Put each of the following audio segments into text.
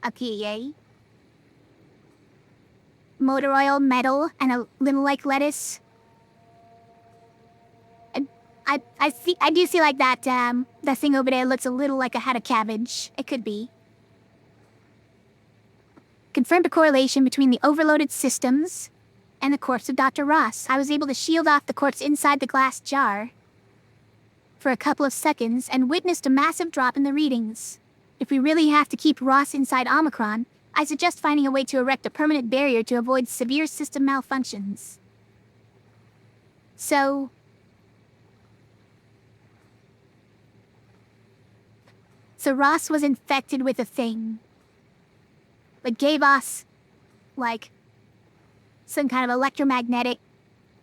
Okay. Motor oil, metal, and a little like lettuce. I do see like that thing over there looks a little like a head of cabbage. It could be. Confirmed a correlation between the overloaded systems and the corpse of Dr. Ross. I was able to shield off the corpse inside the glass jar for a couple of seconds and witnessed a massive drop in the readings. If we really have to keep Ross inside Omicron, I suggest finding a way to erect a permanent barrier to avoid severe system malfunctions. So Ross was infected with a thing that gave us, like, some kind of electromagnetic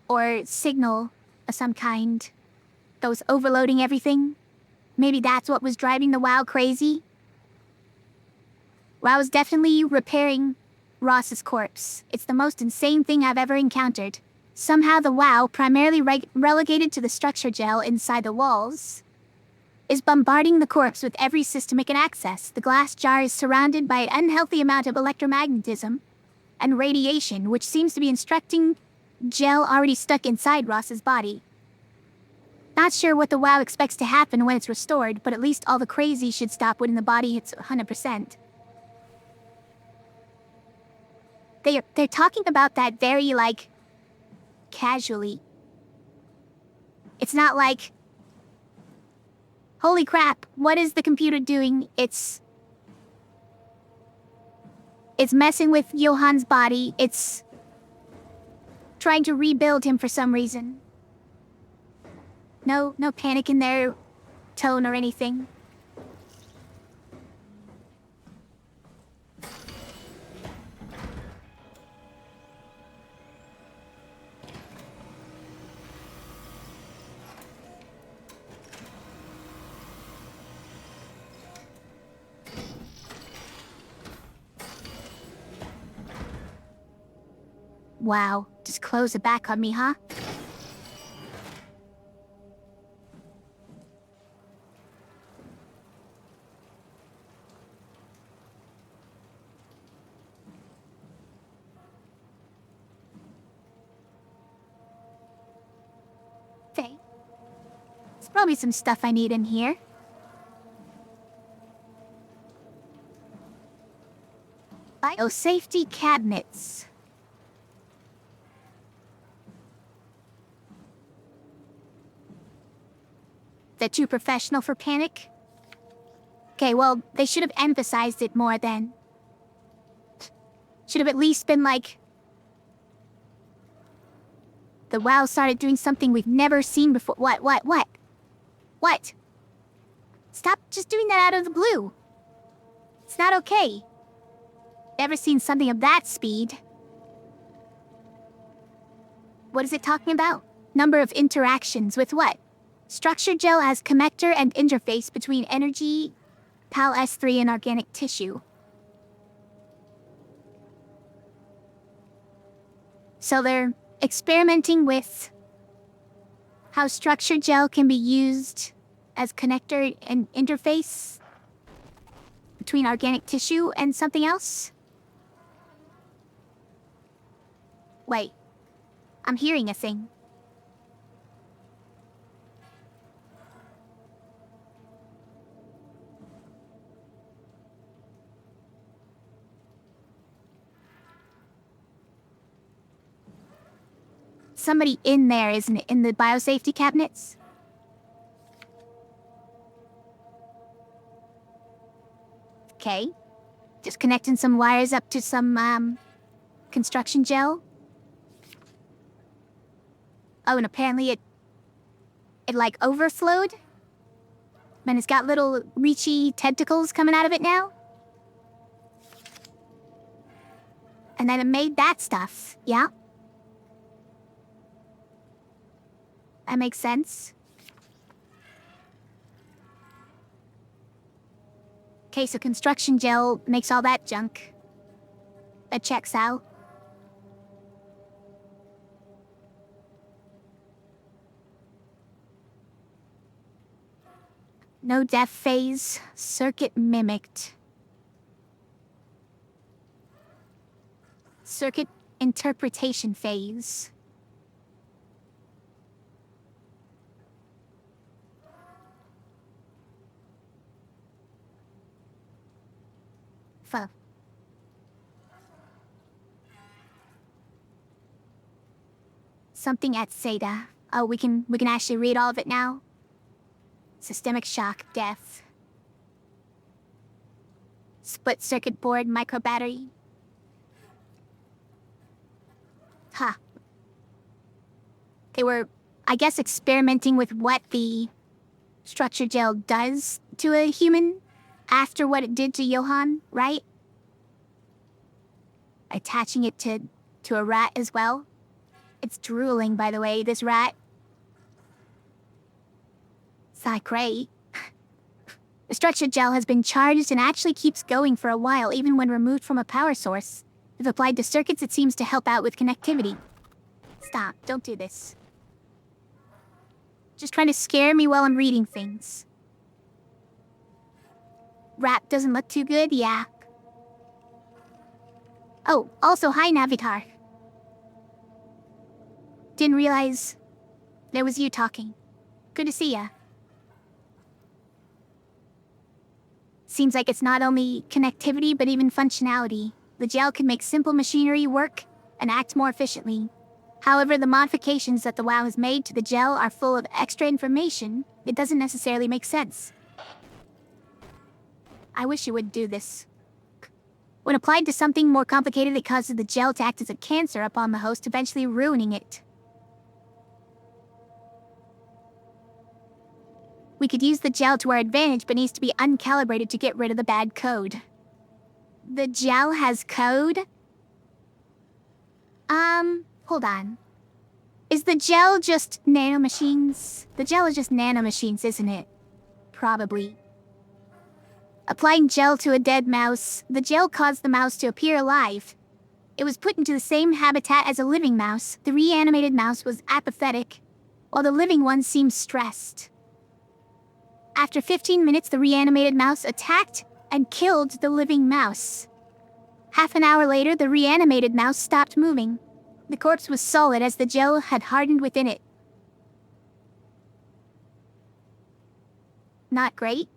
or signal of some kind that was overloading everything. Maybe that's what was driving the WoW crazy. WoW was definitely repairing Ross's corpse. It's the most insane thing I've ever encountered. Somehow the WoW, primarily relegated to the structure gel inside the walls, is bombarding the corpse with every system it can access. The glass jar is surrounded by an unhealthy amount of electromagnetism and radiation, which seems to be instructing gel already stuck inside Ross's body. Not sure what the WoW expects to happen when it's restored, but at least all the crazy should stop when the body hits 100%. They're talking about that very, like, casually. It's not like, holy crap, what is the computer doing? It's messing with Johan's body. It's trying to rebuild him for some reason. No panic in their tone or anything. Wow, just close it back on me, huh? Faye, there's probably some stuff I need in here. Biosafety cabinets. They're too professional for panic? Okay, well, they should have emphasized it more then. Should have at least been like, the WoW started doing something we've never seen before. What? Stop just doing that out of the blue. It's not okay. Never seen something of that speed. What is it talking about? Number of interactions with what? Structure gel as connector and interface between energy, PAL S3 and organic tissue. So they're experimenting with how structure gel can be used as connector and interface between organic tissue and something else? Wait, I'm hearing a thing. Somebody in there, isn't it? In the biosafety cabinets? Okay. Just connecting some wires up to some, construction gel. Oh, and apparently it like overflowed? And it's got little reachy tentacles coming out of it now? And then it made that stuff, yeah? That makes sense. Okay, so construction gel makes all that junk. That checks out. No death phase, circuit mimicked. Circuit interpretation phase. Something at Seda. Oh, we can actually read all of it now. Systemic shock, death. Split circuit board, micro battery. Huh. They were, I guess, experimenting with what the structure gel does to a human after what it did to Johann, right? Attaching it to a rat as well. It's drooling, by the way, this rat. Great. The structure gel has been charged and actually keeps going for a while, even when removed from a power source. If applied to circuits, it seems to help out with connectivity. Stop, don't do this. Just trying to scare me while I'm reading things. Rat doesn't look too good, yeah. Oh, also, hi, Navitar. Didn't realize there was you talking. Good to see ya. Seems like it's not only connectivity, but even functionality. The gel can make simple machinery work and act more efficiently. However, the modifications that the WoW has made to the gel are full of extra information. It doesn't necessarily make sense. I wish you would do this. When applied to something more complicated, it causes the gel to act as a cancer upon the host, eventually ruining it. We could use the gel to our advantage, but needs to be uncalibrated to get rid of the bad code. The gel has code? Hold on. Is the gel just nanomachines? The gel is just nanomachines, isn't it? Probably. Applying gel to a dead mouse, the gel caused the mouse to appear alive. It was put into the same habitat as a living mouse. The reanimated mouse was apathetic, while the living one seemed stressed. After 15 minutes, the reanimated mouse attacked and killed the living mouse. Half an hour later, the reanimated mouse stopped moving. The corpse was solid as the gel had hardened within it. Not great?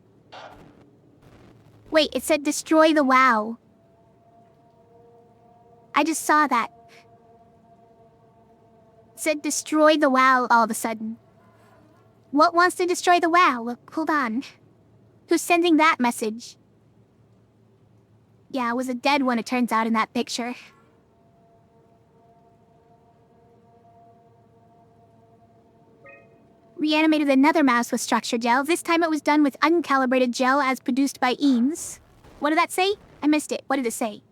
Wait, it said destroy the WoW. I just saw that. It said destroy the WoW all of a sudden. What wants to destroy the WoW? Hold on. Who's sending that message? Yeah, it was a dead one, it turns out, in that picture. Reanimated another mouse with structure gel. This time it was done with uncalibrated gel as produced by Eames. What did that say? I missed it. What did it say?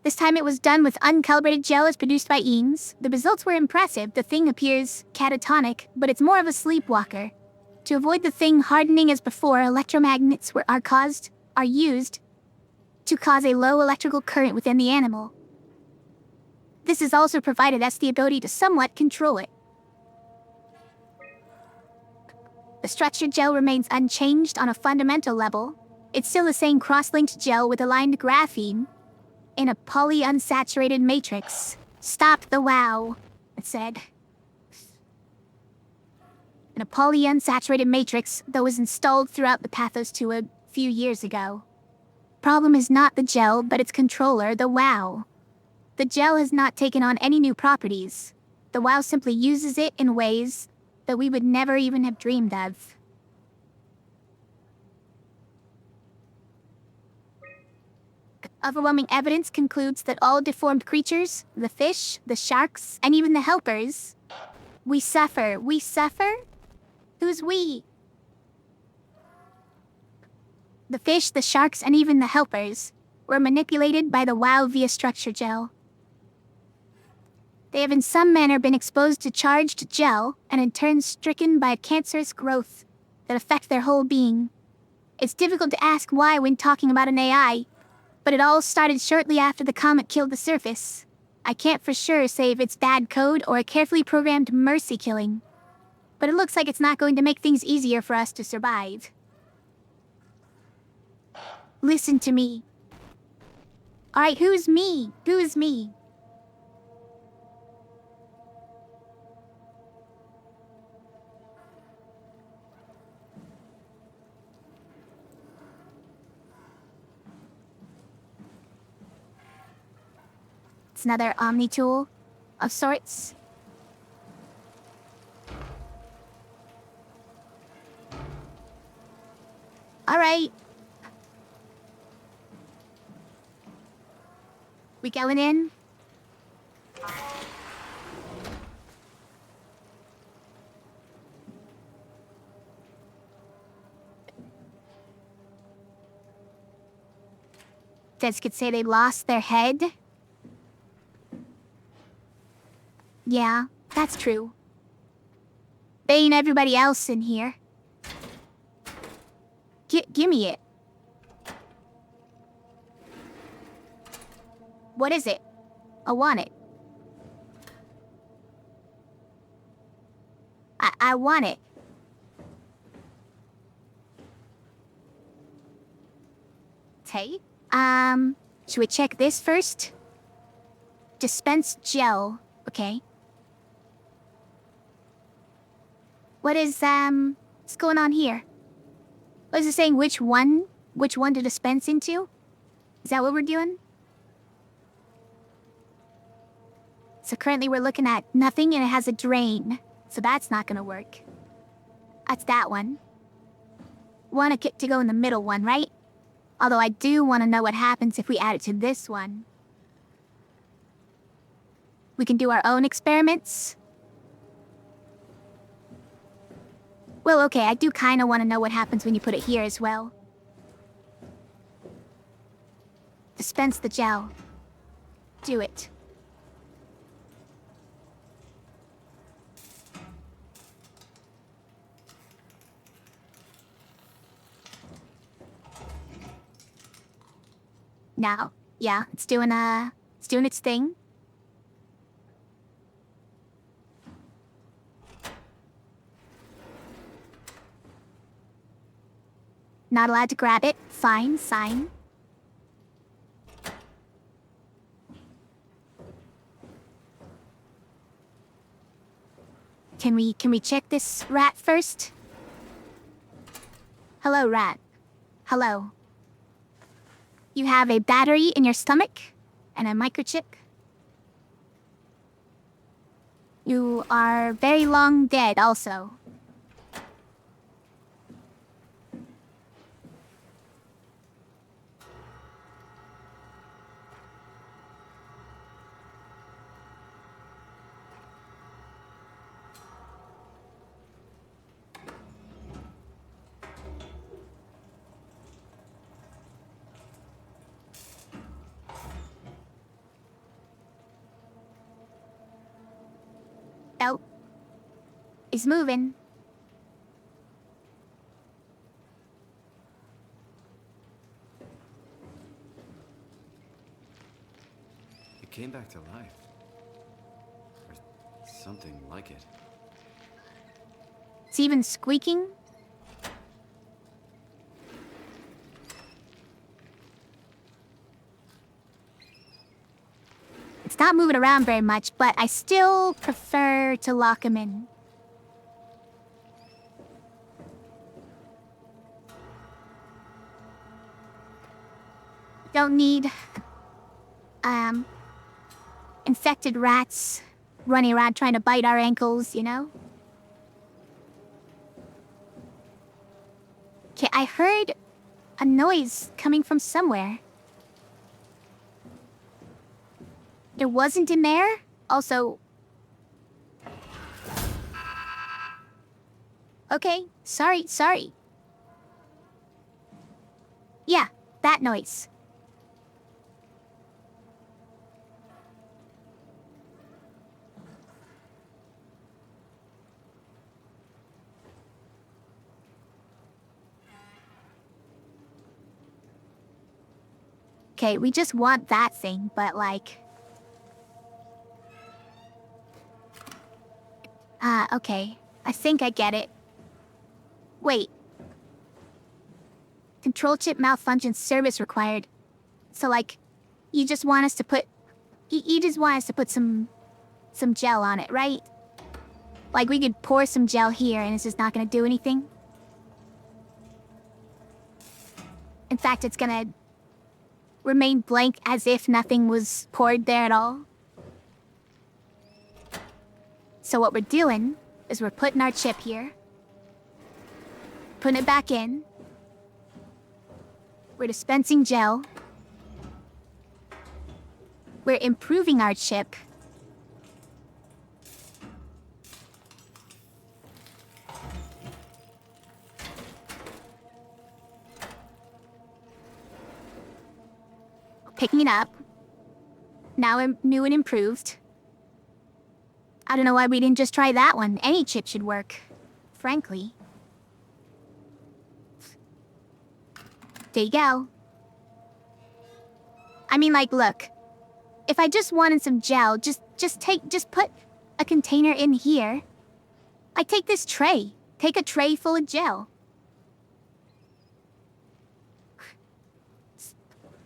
This time it was done with uncalibrated gel as produced by Eames. The results were impressive. The thing appears catatonic, but it's more of a sleepwalker. To avoid the thing hardening as before, electromagnets are used to cause a low electrical current within the animal. This is also provided as the ability to somewhat control it. The structured gel remains unchanged on a fundamental level. It's still the same cross-linked gel with aligned graphene in a polyunsaturated matrix. Stop the WoW, it said. In a polyunsaturated matrix that was installed throughout the Pathos 2 a few years ago. Problem is not the gel, but its controller, the WoW. The gel has not taken on any new properties. The WoW simply uses it in ways that we would never even have dreamed of. Overwhelming evidence concludes that all deformed creatures, the fish, the sharks, and even the helpers, we suffer. We suffer? Who's we? The fish, the sharks, and even the helpers were manipulated by the WoW via structure gel. They have in some manner been exposed to charged gel and in turn stricken by a cancerous growth that affect their whole being. It's difficult to ask why when talking about an AI, but it all started shortly after the comet killed the surface. I can't for sure say if it's bad code or a carefully programmed mercy killing, but it looks like it's not going to make things easier for us to survive. Listen to me. Alright, who's me? Who's me? It's another Omni tool of sorts. Alright. We going in? Deads could say they lost their head. Yeah, that's true. They ain't everybody else in here. Gimme it. What is it? I want it. I want it. Hey? Should we check this first? Dispense gel, okay. What's going on here? Was it saying which one to dispense into? Is that what we're doing? So currently we're looking at nothing and it has a drain. So that's not gonna work. That's that one. Want to go in the middle one, right? Although I do want to know what happens if we add it to this one. We can do our own experiments. Well, okay, I do kind of want to know what happens when you put it here as well. Dispense the gel. Do it. Now, yeah, it's doing its thing. Not allowed to grab it. Fine, sign. Can we check this rat first? Hello, rat. Hello. You have a battery in your stomach and a microchip. You are very long dead also. Oh. He's moving. It came back to life. Or something like it. It's even squeaking. It's not moving around very much, but I still prefer to lock him in. Don't need, infected rats running around trying to bite our ankles, you know? Okay, I heard a noise coming from somewhere. It wasn't in there? Also... Okay, sorry. Yeah, that noise. Okay, we just want that thing, but like... okay. I think I get it. Wait. Control chip malfunction service required. So, like, You just want us to put... You just want us to put some gel on it, right? Like, we could pour some gel here and it's just not gonna do anything? In fact, it's gonna remain blank as if nothing was poured there at all? So what we're doing is we're putting our chip here, putting it back in, we're dispensing gel, we're improving our chip, picking it up, now I'm new and improved. I don't know why we didn't just try that one. Any chip should work, frankly. There you go. I mean, like, look. If I just wanted some gel, just put a container in here. Like, take this tray. Take a tray full of gel.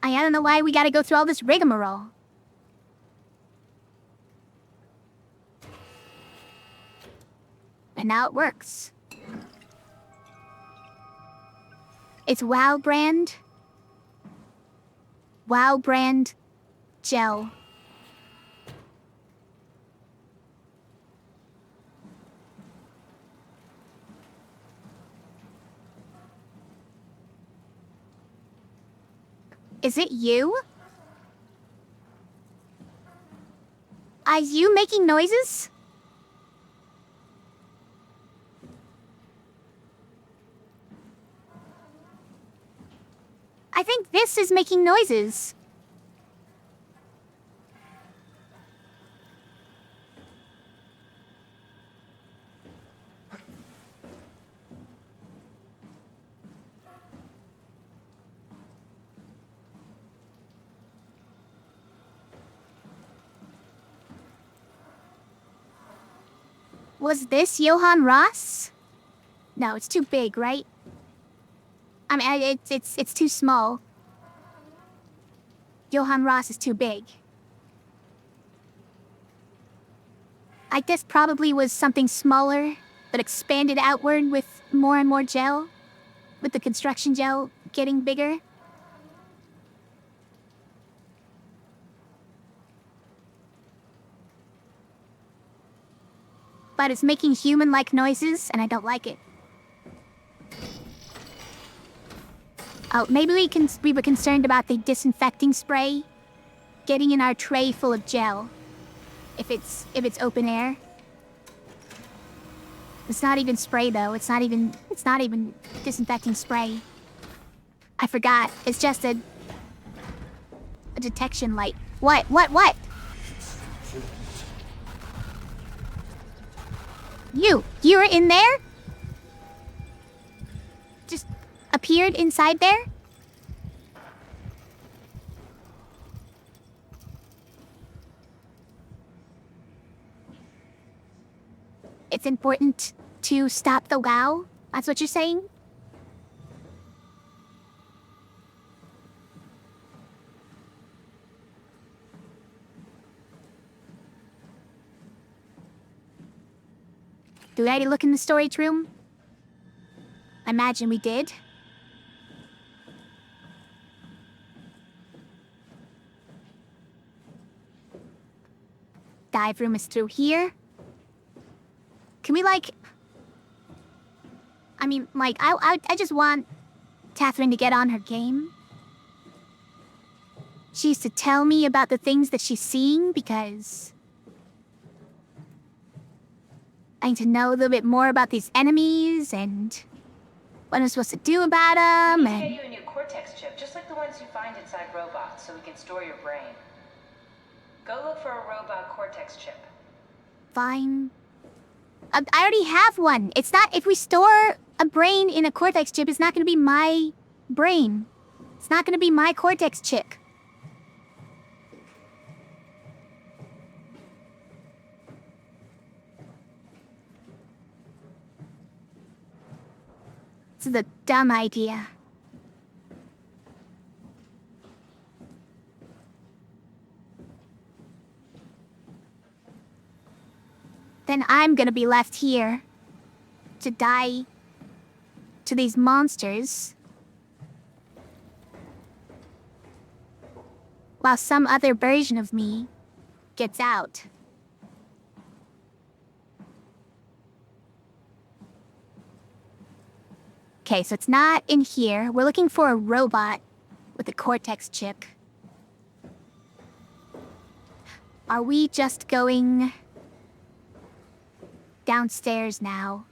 I don't know why we gotta go through all this rigmarole. And now it works. It's WoW brand. WoW brand gel. Is it you? Are you making noises? I think this is making noises. Was this Johann Ross? No, it's too big, right? I mean, it's too small. Johann Ross is too big. I guess probably was something smaller that expanded outward with more and more gel, with the construction gel getting bigger. But it's making human-like noises, and I don't like it. Oh, maybe we were concerned about the disinfecting spray getting in our tray full of gel. If it's open air. It's not even spray though. It's not even disinfecting spray. I forgot. It's just a detection light. What? You were in there? Just appeared inside there? It's important to stop the WoW? That's what you're saying? Do we already look in the storage room? I imagine we did. Dive room is through here. Can we, like... I mean, like, I just want Catherine to get on her game. She used to tell me about the things that she's seeing, because... I need to know a little bit more about these enemies, and... what I'm supposed to do about them, We need to get you a new Cortex chip, just like the ones you find inside robots, so we can store your brain. Go look for a robot Cortex chip. Fine. I already have one. It's not... If we store a brain in a Cortex chip, it's not gonna be my brain. It's not gonna be my Cortex chip. This is a dumb idea. then I'm gonna be left here to die to these monsters while some other version of me gets out. Okay, so it's not in here. We're looking for a robot with a Cortex chip. Are we just going downstairs now?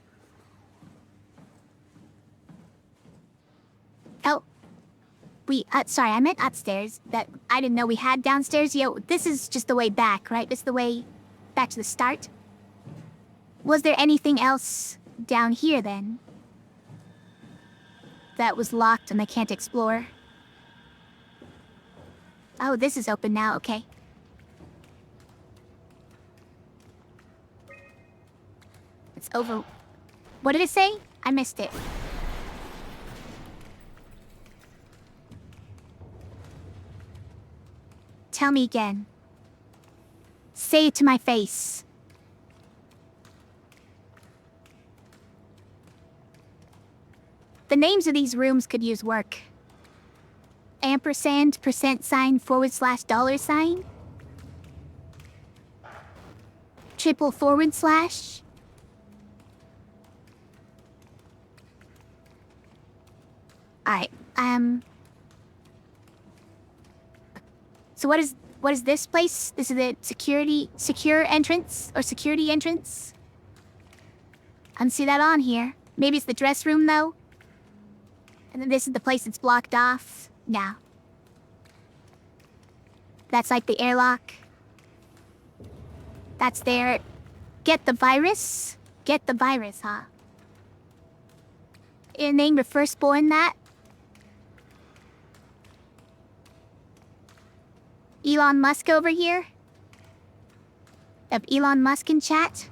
Oh, sorry, I meant upstairs. That I didn't know we had downstairs. Yo, this is just the way back, right? This is the way back to the start. Was there anything else down here then that was locked and I can't explore? Oh, this is open now, okay. It's over. What did it say? I missed it. Tell me again. Say it to my face. The names of these rooms could use work. Ampersand, %sign, $, triple /. Alright, so what is this place? This is the secure entrance, or security entrance? I don't see that on here. Maybe it's the dress room, though? And then this is the place that's blocked off? Nah. That's like the airlock. That's there. Get the virus? Get the virus, huh? Name your firstborn that? Elon Musk over here? Of Elon Musk in chat?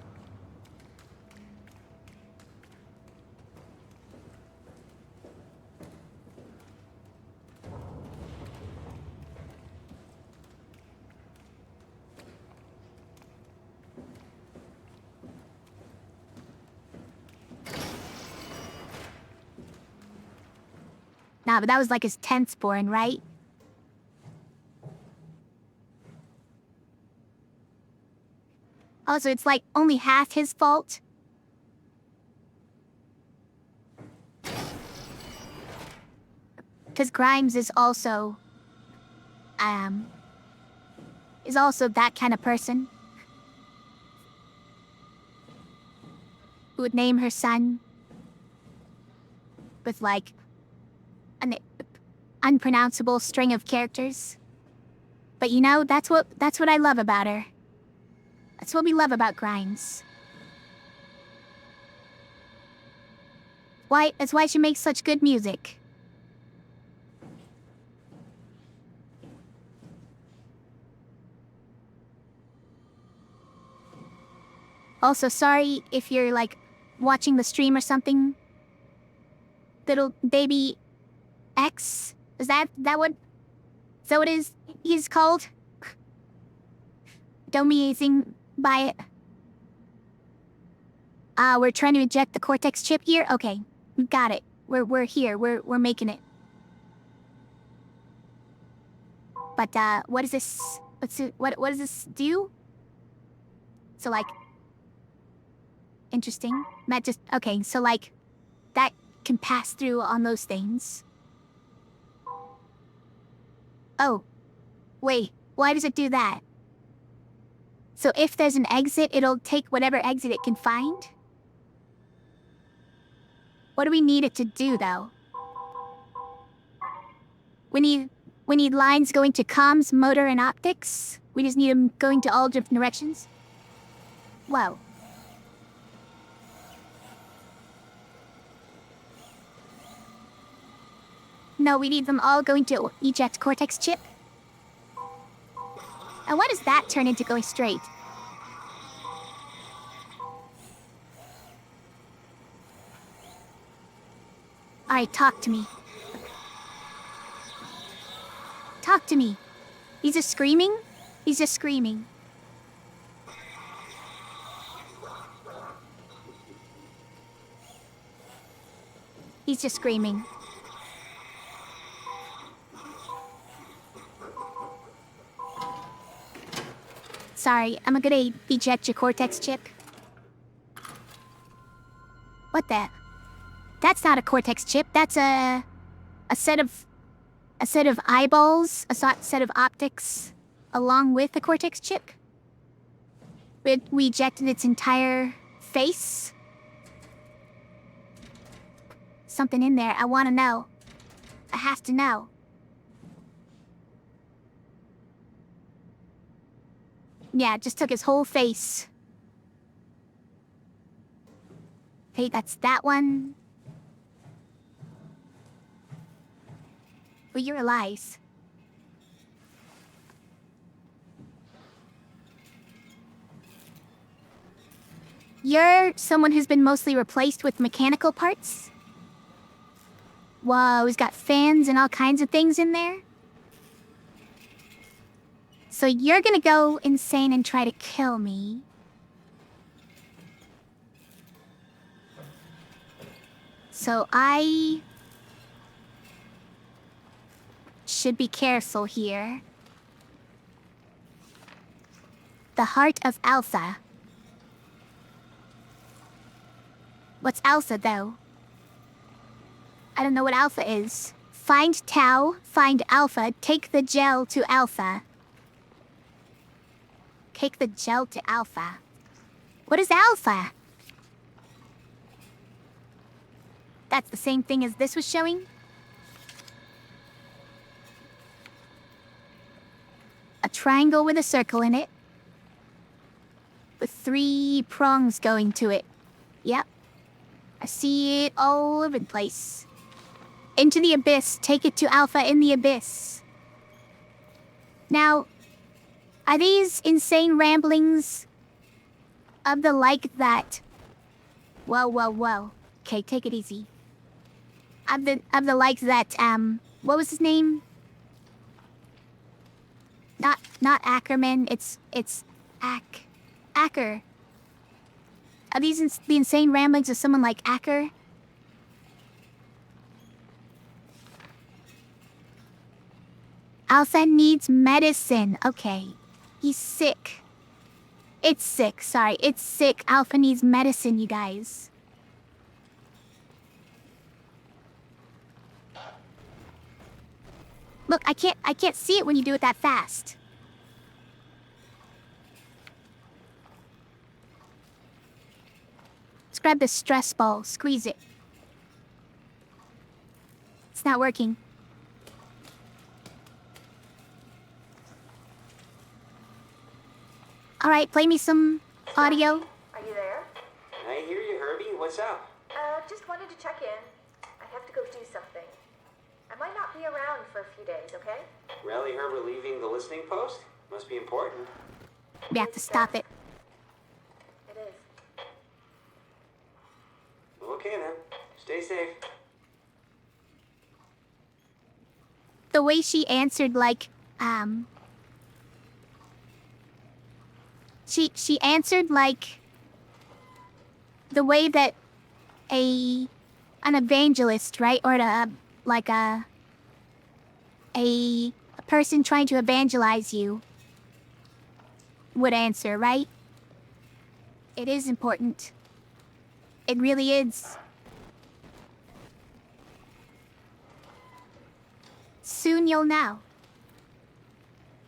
Nah, but that was like his 10th spawn, right? Oh, so it's like only half his fault? Because Grimes is also that kind of person. Who would name her son with like an unpronounceable string of characters. But you know, that's what I love about her. That's what we love about Grimes. That's why she makes such good music. Also, sorry if you're like watching the stream or something. Little baby X? Is that what he's called? Don't be amazing by it. We're trying to eject the Cortex chip here? Okay, we got it. We're here. We're making it. But what is this? What does this do? So like, interesting. Matt just okay. So like, that can pass through on those things. Oh, wait. Why does it do that? So if there's an exit, it'll take whatever exit it can find? What do we need it to do, though? We need lines going to comms, motor, and optics? We just need them going to all different directions? Whoa. No, we need them all going to eject Cortex chip? And what does that turn into going straight? Alright, talk to me. Talk to me. He's just screaming? He's just screaming. He's just screaming. Sorry, I'm gonna eject your cortex chip. What the? That's not a cortex chip. That's a set of eyeballs, a set of optics, along with the cortex chip. We ejected its entire face. Something in there. I want to know. I have to know. Yeah, just took his whole face. Hey, that's that one. Well, you're alive. You're someone who's been mostly replaced with mechanical parts? Whoa, he's got fans and all kinds of things in there? So you're gonna go insane and try to kill me. So I should be careful here. The heart of Alpha. What's Alpha, though? I don't know what Alpha is. Find Tau, find Alpha, take the gel to Alpha. Take the gel to Alpha. What is Alpha? That's the same thing as this was showing? A triangle with a circle in it. With 3 prongs going to it. Yep. I see it all over the place. Into the abyss. Take it to Alpha in the abyss. Now, are these insane ramblings of the like that? Whoa, whoa, whoa. Okay, take it easy. Of the like that, what was his name? Not Ackerman, it's Acker. Are these the insane ramblings of someone like Acker? Alpha needs medicine. Okay. He's sick. It's sick, sorry. It's sick. Alpha needs medicine, you guys. Look, I can't see it when you do it that fast. Let's grab this stress ball, squeeze it. It's not working. Alright, play me some audio. Are you there? I hear you, Herbie. What's up? Just wanted to check in. I have to go do something. I might not be around for a few days, okay? Rally Herbert leaving the listening post? Must be important. We have to stop it. It is. Okay then. Stay safe. The way she answered, like, She answered like the way that an evangelist, right? Or a person trying to evangelize you would answer, right? It is important. It really is. Soon you'll know.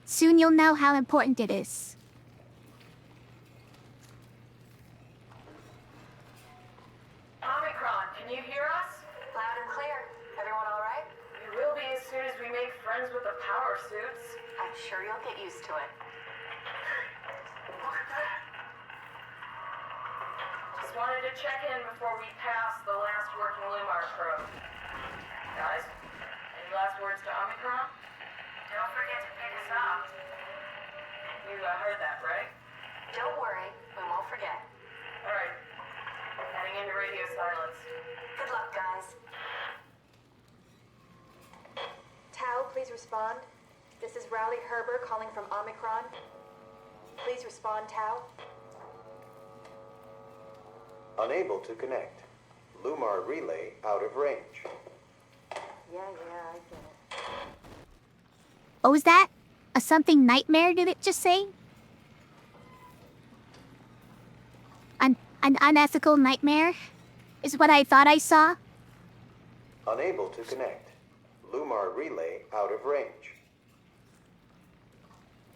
Soon you'll know how important it is. Omicron, can you hear us? Loud and clear. Everyone all right? We will be as soon as we make friends with the power suits. I'm sure you'll get used to it. Look at that. Just wanted to check in before we pass the last working Lumar probe. Guys, any last words to Omicron? Don't forget to pick us up. You heard that, right? Don't worry, we won't forget. Alright. Heading into radio silence. Good luck, guys. Tau, please respond. This is Rowley Herbert calling from Omicron. Please respond, Tau. Unable to connect. Lumar relay out of range. Yeah, I get it. What was that? A something nightmare, did it just say? An unethical nightmare? Is what I thought I saw? Unable to connect. Lumar relay out of range.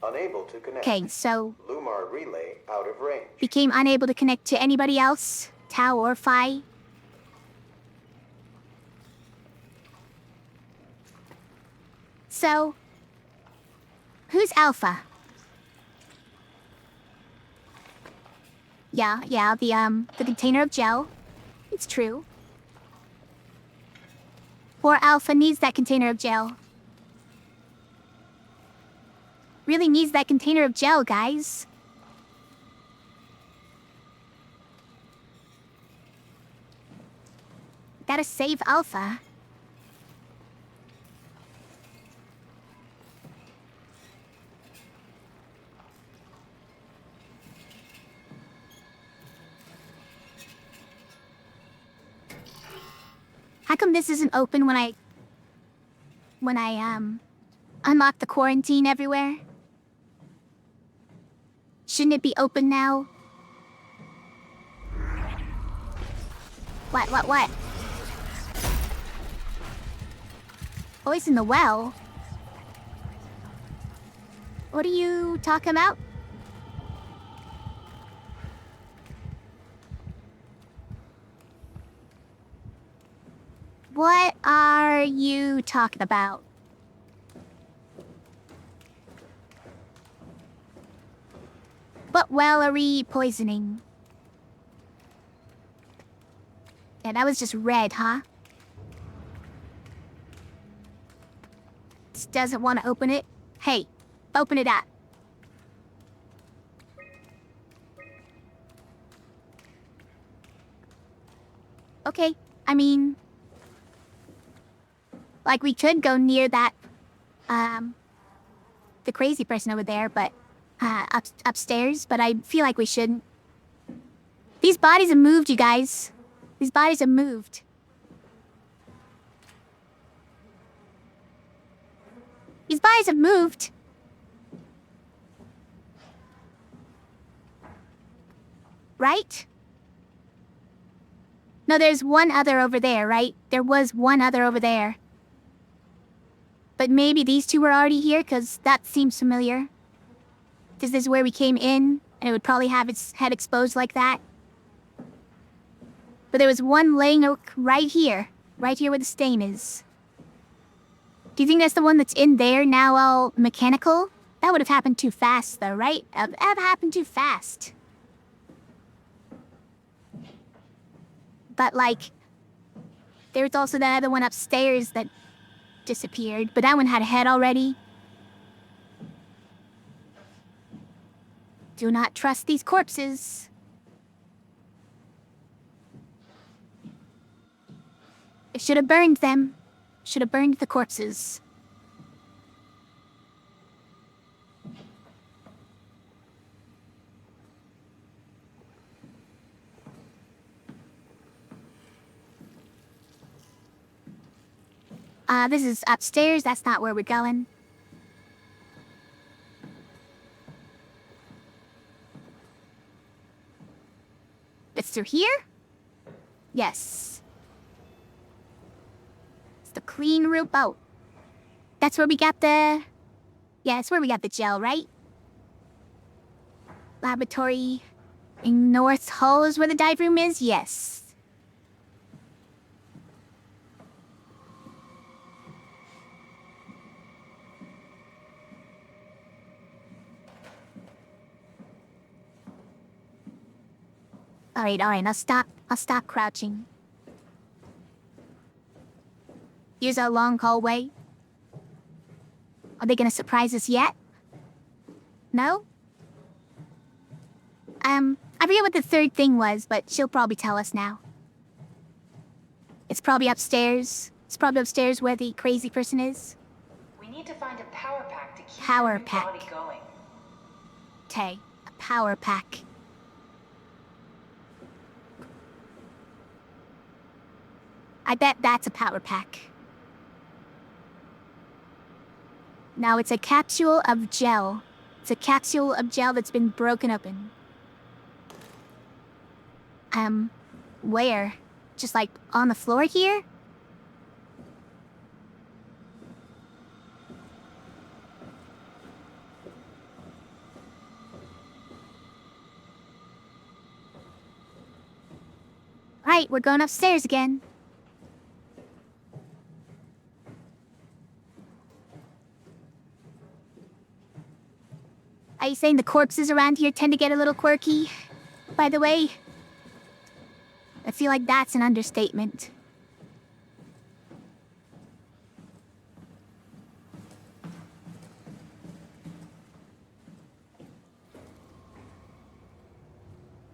Unable to connect. Okay, so Lumar relay out of range. became unable to connect to anybody else, Tau or Phi. So, who's Alpha? Yeah, the container of gel. It's true. Poor Alpha needs that container of gel. Really needs that container of gel, guys. Gotta save Alpha. How come this isn't open when I unlock the quarantine everywhere? Shouldn't it be open now? What? Oh, it's in the well. What are you talking about? What are you talking about? What well are we poisoning? Yeah, that was just red, huh? Just doesn't want to open it. Hey, open it up. Okay, I mean... like, we could go near that, the crazy person over there, but, upstairs, but I feel like we shouldn't. These bodies have moved, you guys. These bodies have moved. These bodies have moved. Right? No, there's one other over there, right? There was one other over there. But maybe these two were already here, because that seems familiar. This is where we came in, and it would probably have its head exposed like that. But there was one laying right here where the stain is. Do you think that's the one that's in there, now all mechanical? That would have happened too fast, though, right? That happened too fast. But, like, there's also that other one upstairs that disappeared, but that one had a head already. Do not trust these corpses. I should have burned them. Should have burned the corpses. This is upstairs. That's not where we're going. It's through here? Yes. It's the clean room. Oh. That's where we got the... yeah, that's where we got the gel, right? Laboratory in North Hull is where the dive room is? Yes. Alright, I'll stop crouching. Here's our long hallway. Are they gonna surprise us yet? No? I forget what the third thing was, but she'll probably tell us now. It's probably upstairs. It's probably upstairs where the crazy person is. We need to find a power pack to keep Power your pack. body going. Okay, a power pack. I bet that's a power pack. Now it's a capsule of gel. It's a capsule of gel that's been broken open. Where? Just like on the floor here? Right, we're going upstairs again. Are you saying the corpses around here tend to get a little quirky? By the way, I feel like that's an understatement.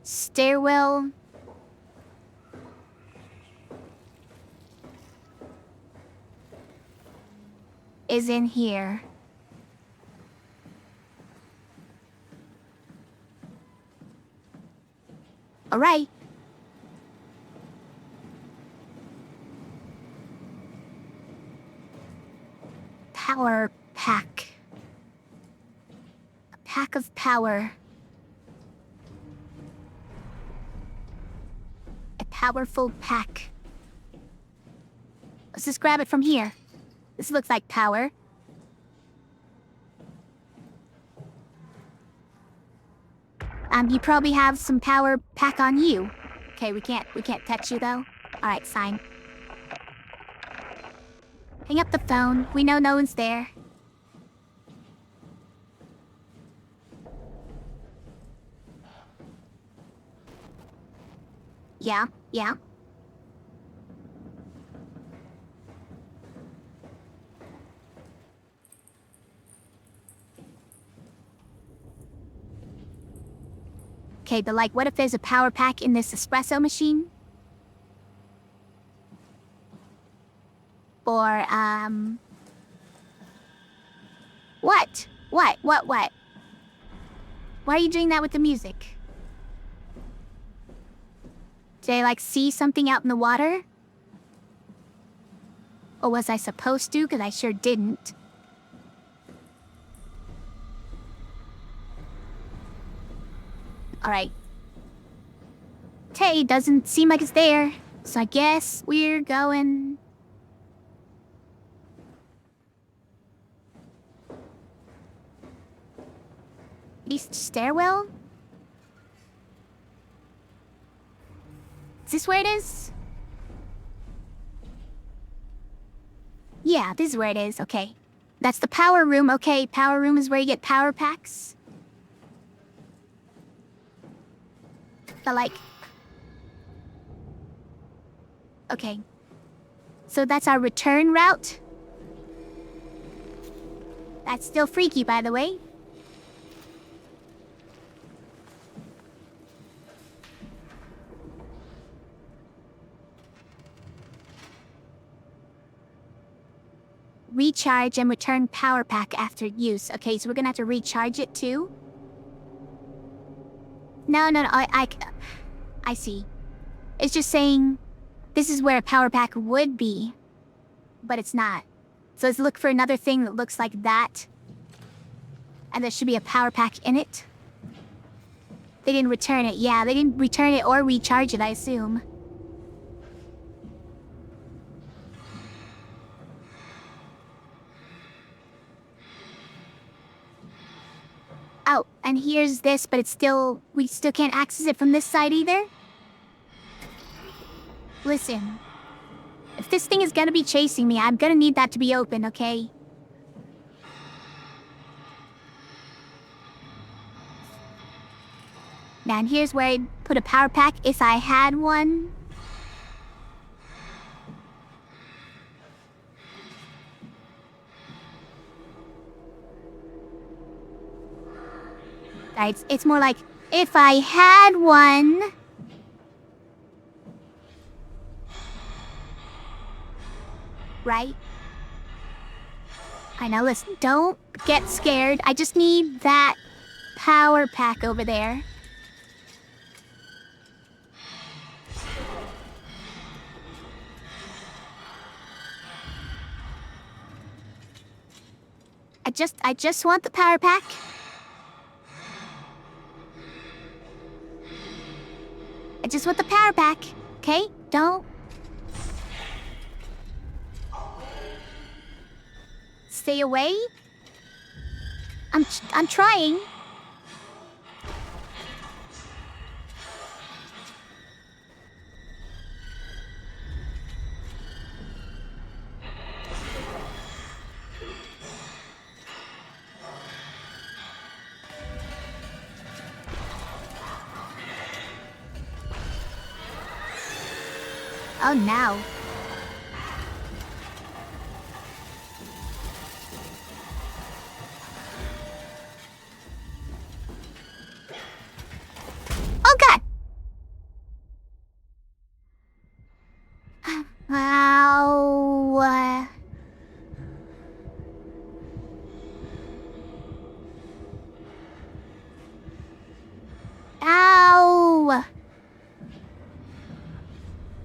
Stairwell. Is in here. All right. Power pack. A pack of power. A powerful pack. Let's just grab it from here. This looks like power. You probably have some power pack on you. Okay, we can't touch you though. Alright, fine. Hang up the phone. We know no one's there. Yeah. Okay, but like, what if there's a power pack in this espresso machine? Or, What? What? Why are you doing that with the music? Did I, like, see something out in the water? Or was I supposed to? Because I sure didn't. Alright. Tay doesn't seem like it's there, so I guess we're going... East stairwell? Is this where it is? Yeah, this is where it is, okay. That's the power room, okay. Power room is where you get power packs. But like... Okay. So that's our return route? That's still freaky, by the way. Recharge and return power pack after use. Okay, so we're gonna have to recharge it too? No, I see. It's just saying this is where a power pack would be, but it's not. So let's look for another thing that looks like that. And there should be a power pack in it. They didn't return it. Yeah, they didn't return it or recharge it, I assume. Oh, and here's this, but it's still... We still can't access it from this side either? Listen. If this thing is gonna be chasing me, I'm gonna need that to be open, okay? Now, and here's where I'd put a power pack if I had one. It's more like, if I had one... Right? I know, listen, don't get scared. I just need that power pack over there. I just want the power pack. I just want the power pack, okay? Don't... Stay away? I'm trying. Oh, no. Oh, God! Ow. Ow!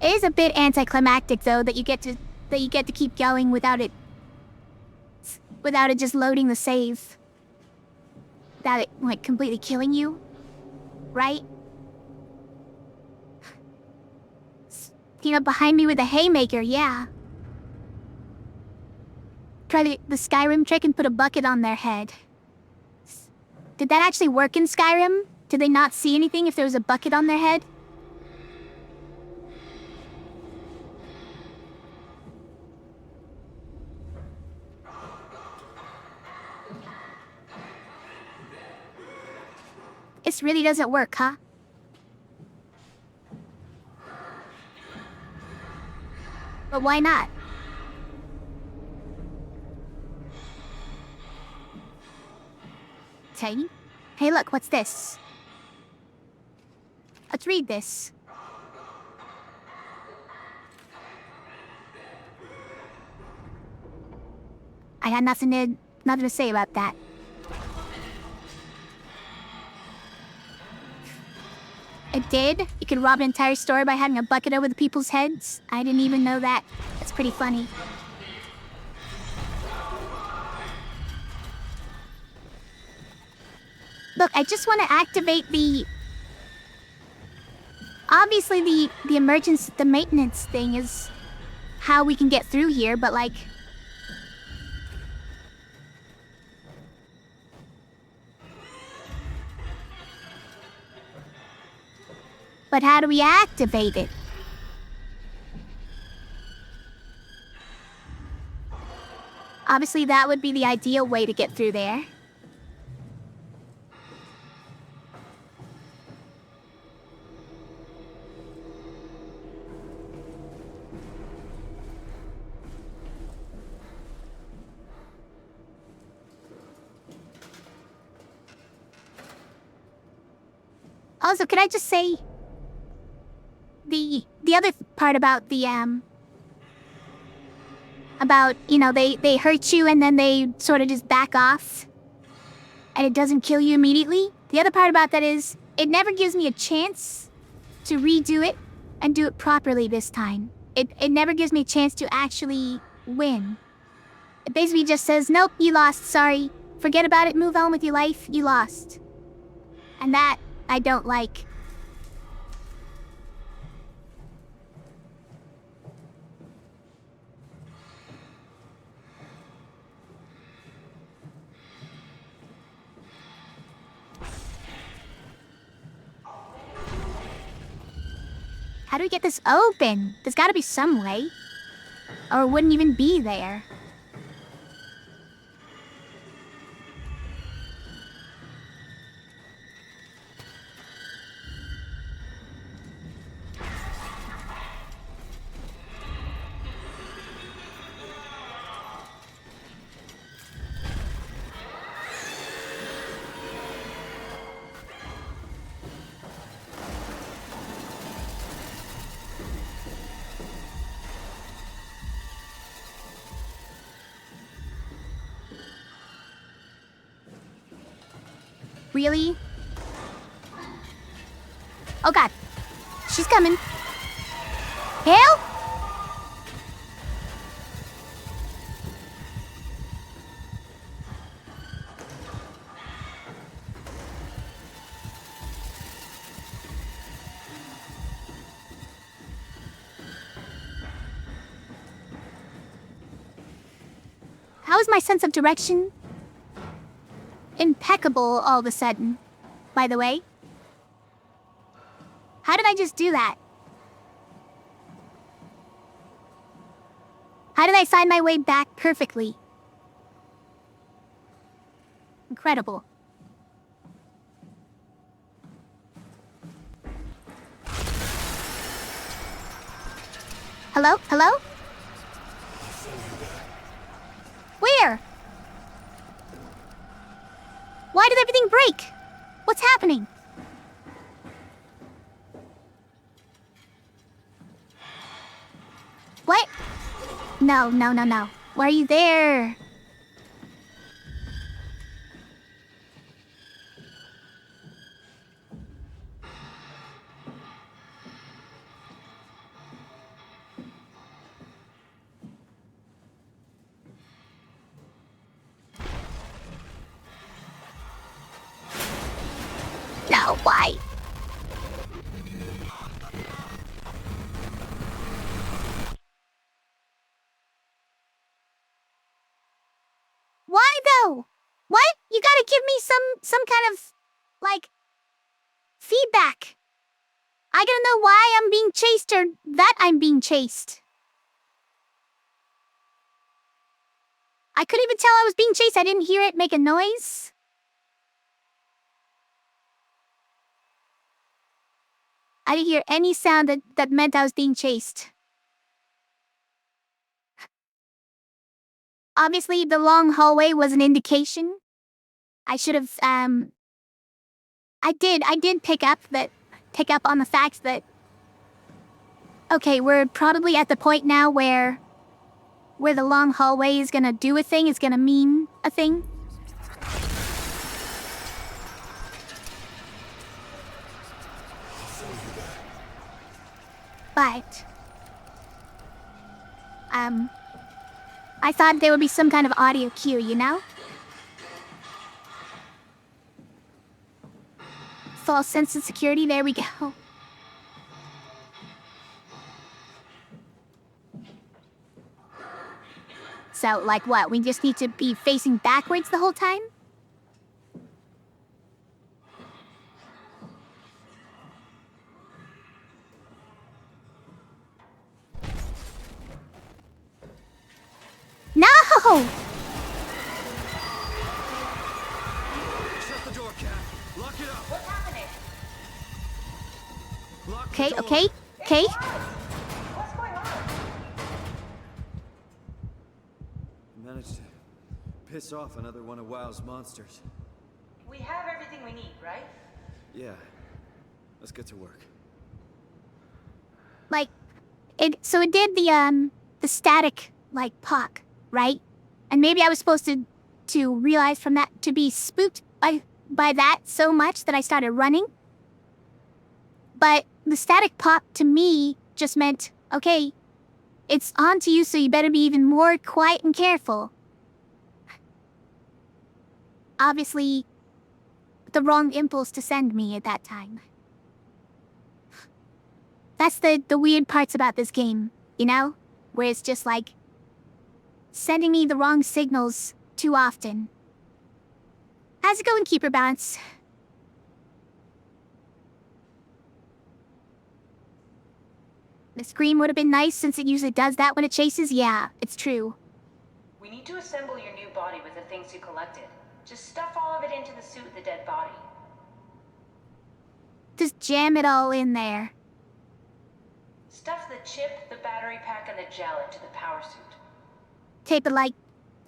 It is a bit anticlimactic, though, that you get to keep going without it just loading the save. Without it, like, completely killing you. Right? Came up behind me with a haymaker, yeah. Try the Skyrim trick and put a bucket on their head. Did that actually work in Skyrim? Did they not see anything if there was a bucket on their head? This really doesn't work, huh? But why not? Okay. Hey, look, what's this? Let's read this. I had nothing to say about that. It did? You could rob an entire store by having a bucket over the people's heads? I didn't even know that. That's pretty funny. Look, I just want to activate the... Obviously, the maintenance thing is how we can get through here, but like... But how do we activate it? Obviously, that would be the ideal way to get through there. Also, could I just say... The other part about the, about, you know, they hurt you and then they sort of just back off. And it doesn't kill you immediately. The other part about that is, it never gives me a chance to redo it and do it properly this time. It never gives me a chance to actually win. It basically just says, nope, you lost, sorry. Forget about it, move on with your life, you lost. And that, I don't like. How do we get this open? There's gotta be some way. Or it wouldn't even be there. Really? Oh god. She's coming. Help! How is my sense of direction impeccable all of a sudden, by the way? How did I just do that? How did I find my way back perfectly? Incredible. Hello? Hello? Where? Why did everything break? What's happening? What? No, no, no, no. Why are you there? No, why? Why though? What? You gotta give me some kind of, like, feedback. I gotta know why I'm being chased or that I'm being chased. I couldn't even tell I was being chased. I didn't hear it make a noise. I didn't hear any sound that meant I was being chased. Obviously, the long hallway was an indication. I should have, I did pick up on the fact that, okay, we're probably at the point now where the long hallway is gonna do a thing, is gonna mean a thing. But, I thought there would be some kind of audio cue, you know? False sense of security, there we go. So, like what? We just need to be facing backwards the whole time? No! Shut the door, Cat. Lock it up. What's happening? Lock Okay, the door. okay, okay. What's going on? Managed to piss off another one of WoW's monsters. We have everything we need, right? Yeah. Let's get to work. Like, so it did the static, like, pop, right? And maybe I was supposed to realize from that to be spooked by that so much that I started running. But the static pop to me just meant, okay, it's on to you, so you better be even more quiet and careful. Obviously, the wrong impulse to send me at that time. That's the weird parts about this game, you know? Where it's just like sending me the wrong signals too often. How's it going, Keeper Bounce? The scream would have been nice since it usually does that when it chases. Yeah, it's true. We need to assemble your new body with the things you collected. Just stuff all of it into the suit with the dead body. Just jam it all in there. Stuff the chip, the battery pack, and the gel into the power suit. Tape it like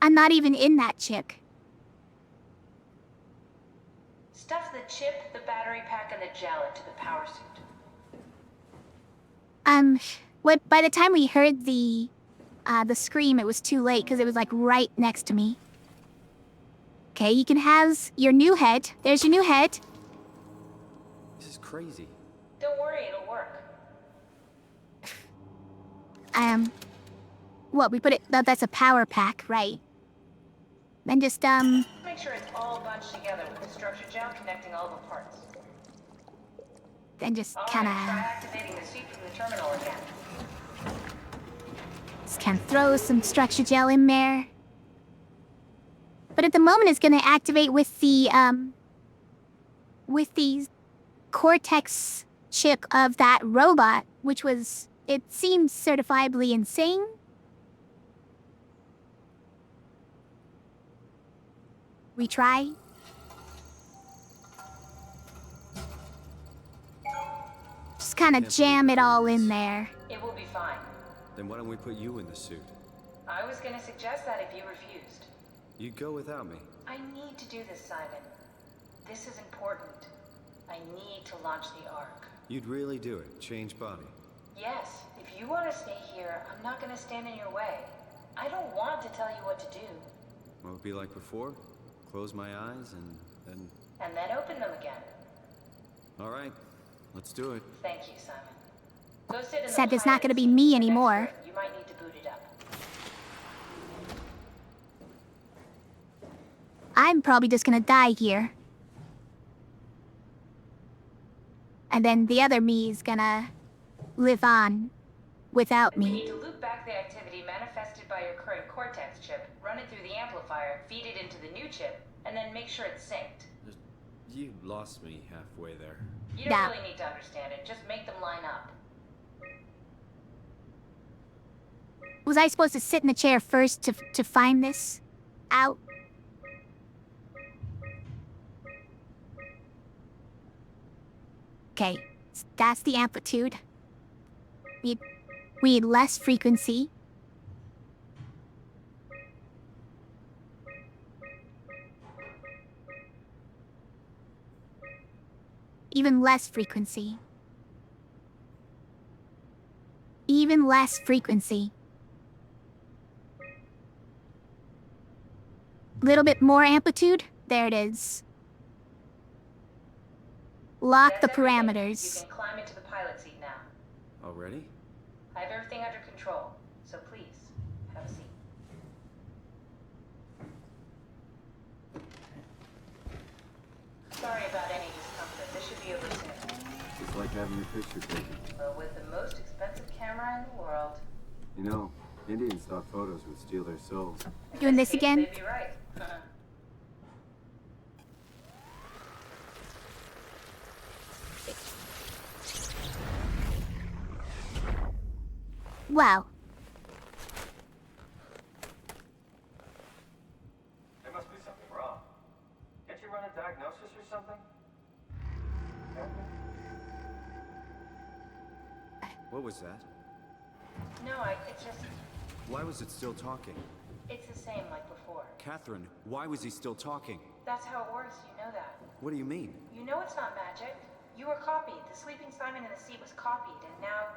I'm not even in that chip. Stuff the chip, the battery pack, and the gel into the power suit. By the time we heard the scream, it was too late because it was like right next to me. Okay, you can have your new head. There's your new head. This is crazy. Don't worry, it'll work. What, we put it, that's a power pack, right? Then just, Make sure it's all bunched together with the structure gel connecting all the parts. then just All right, kinda, try activating the suit from the terminal again. just kinda throw some structure gel in there. But at the moment it's gonna activate with the cortex chip of that robot, which was, it seems certifiably insane. Retry. Just kind of jam it all in there. It will be fine. Then why don't we put you in the suit? I was gonna suggest that if you refused. You'd go without me. I need to do this, Simon. This is important. I need to launch the Ark. You'd really do it. Change body. Yes, if you want to stay here, I'm not gonna stand in your way. I don't want to tell you what to do. What would it be like before? Close my eyes and then... And then open them again. All right. Let's do it. Thank you, Simon. Go sit in the Sad it's not pilot gonna be seat me for the next anymore. bit. You might need to boot it up. I'm probably just gonna die here. And then the other me is gonna live on without We me. need to loop back the activity manifested by your current cortex chip, run it through the amplifier, feed it into the new chip, and then make sure it's synced. You lost me halfway there. You don't Yeah. really need to understand it, just make them line up. Was I supposed to sit in the chair first to find this out? Okay, that's the amplitude. We need less frequency. Even less frequency. Even less frequency. Little bit more amplitude. There it is. Lock the That's everything. parameters. You can climb into the pilot seat now. Already? I have everything under control, so please, have a seat. Sorry about any discomfort. This should be over soon. It's like having your picture taken. But with the most expensive camera in the world. You know, Indian stock photos would steal their souls. Doing this They'd again? be right. Wow. There must be something wrong. Can't you run a diagnosis or something? What was that? No, it's just, Why was it still talking? it's the same like before. Catherine, why was he still talking? That's how it works, you know that. What do you mean? You know it's not magic. You were copied. The sleeping Simon in the seat was copied, and now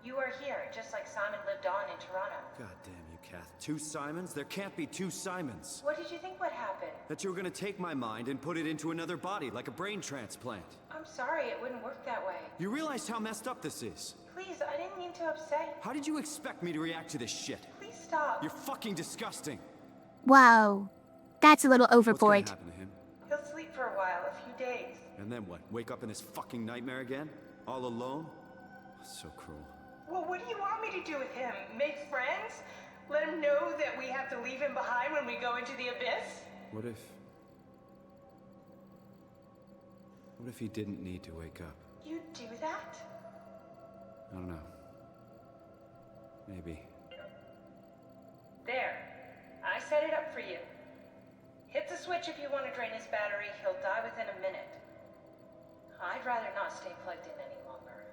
you are here, just like Simon lived on in Toronto. God damn you, Kath. Two Simons? There can't be two Simons. What did you think would happen? That you were gonna take my mind and put it into another body, like a brain transplant. I'm sorry, it wouldn't work that way. You realize how messed up this is? Please, I didn't mean to upset you. How did you expect me to react to this shit? Please stop. You're fucking disgusting. Wow. That's a little What's gonna overboard. happen to him? He'll sleep for a while, a few days. And then what? Wake up in this fucking nightmare again? All alone? So cruel. Well, what do you want me to do with him? Make friends? Let him know that we have to leave him behind when we go into the abyss? What if he didn't need to wake up? You do that? I don't know. Maybe. There. I set it up for you. Hit the switch if you want to drain his battery. He'll die within a minute. I'd rather not stay plugged in any longer.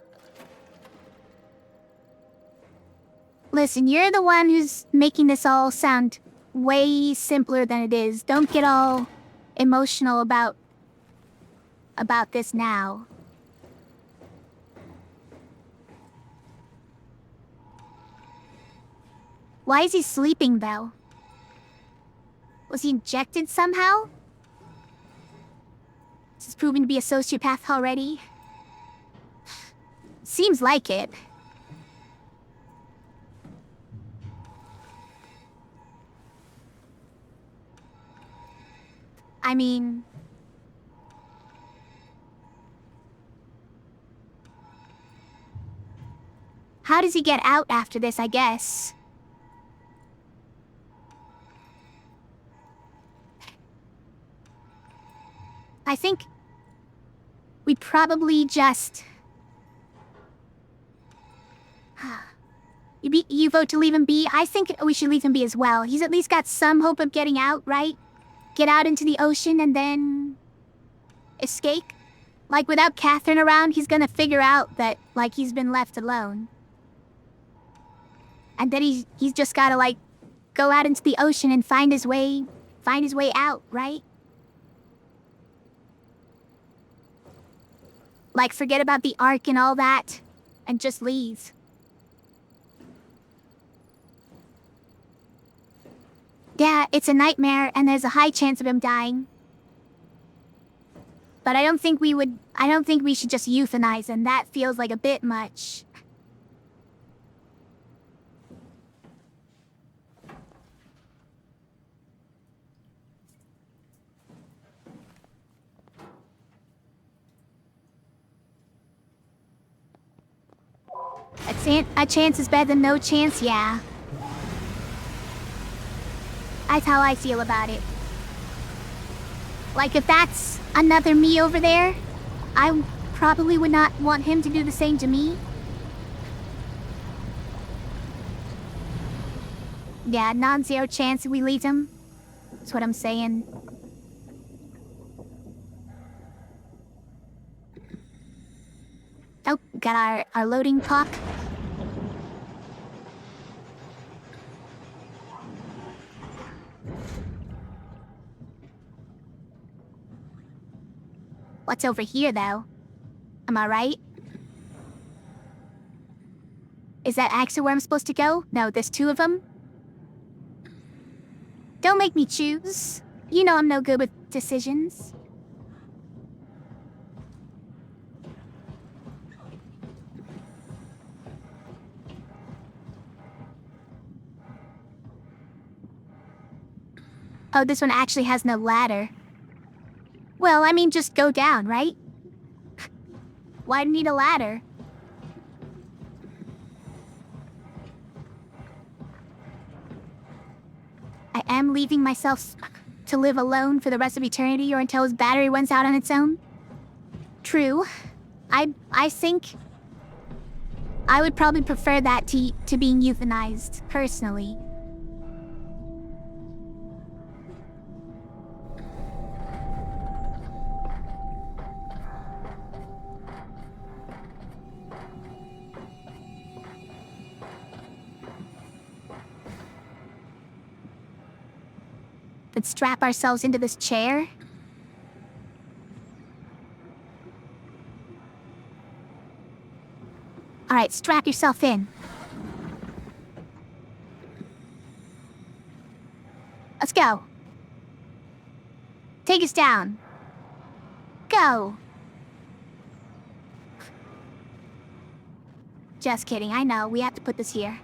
Listen, you're the one who's making this all sound way simpler than it is. Don't get all emotional about this now. Why is he sleeping, though? Was he injected somehow? Is this proven to be a sociopath already? Seems like it. I mean... how does he get out after this, I guess? I think we probably just... You vote to leave him be? I think we should leave him be as well. He's at least got some hope of getting out, right? Get out into the ocean and then... escape? Like, without Catherine around, he's gonna figure out that, like, he's been left alone. And then he's just gotta, like, go out into the ocean and find his way out, right? Like, forget about the ark and all that, and just leave. Yeah, it's a nightmare, and there's a high chance of him dying. But I don't think we should just euthanize him. That feels like a bit much. A chance is better than no chance, yeah. That's how I feel about it. Like, if that's another me over there, I probably would not want him to do the same to me. Yeah, non-zero chance we leave him. That's what I'm saying. Oh, got our loading clock. What's over here, though? Am I right? Is that actually where I'm supposed to go? No, there's two of them? Don't make me choose. You know I'm no good with decisions. Oh, this one actually has no ladder. Well, I mean, just go down, right? Why do you need a ladder? I am leaving myself to live alone for the rest of eternity or until his battery runs out on its own. True. I think I would probably prefer that to being euthanized, personally. Let's strap ourselves into this chair. All right, strap yourself in. Let's go. Take us down. Go. Just kidding, I know. We have to put this here.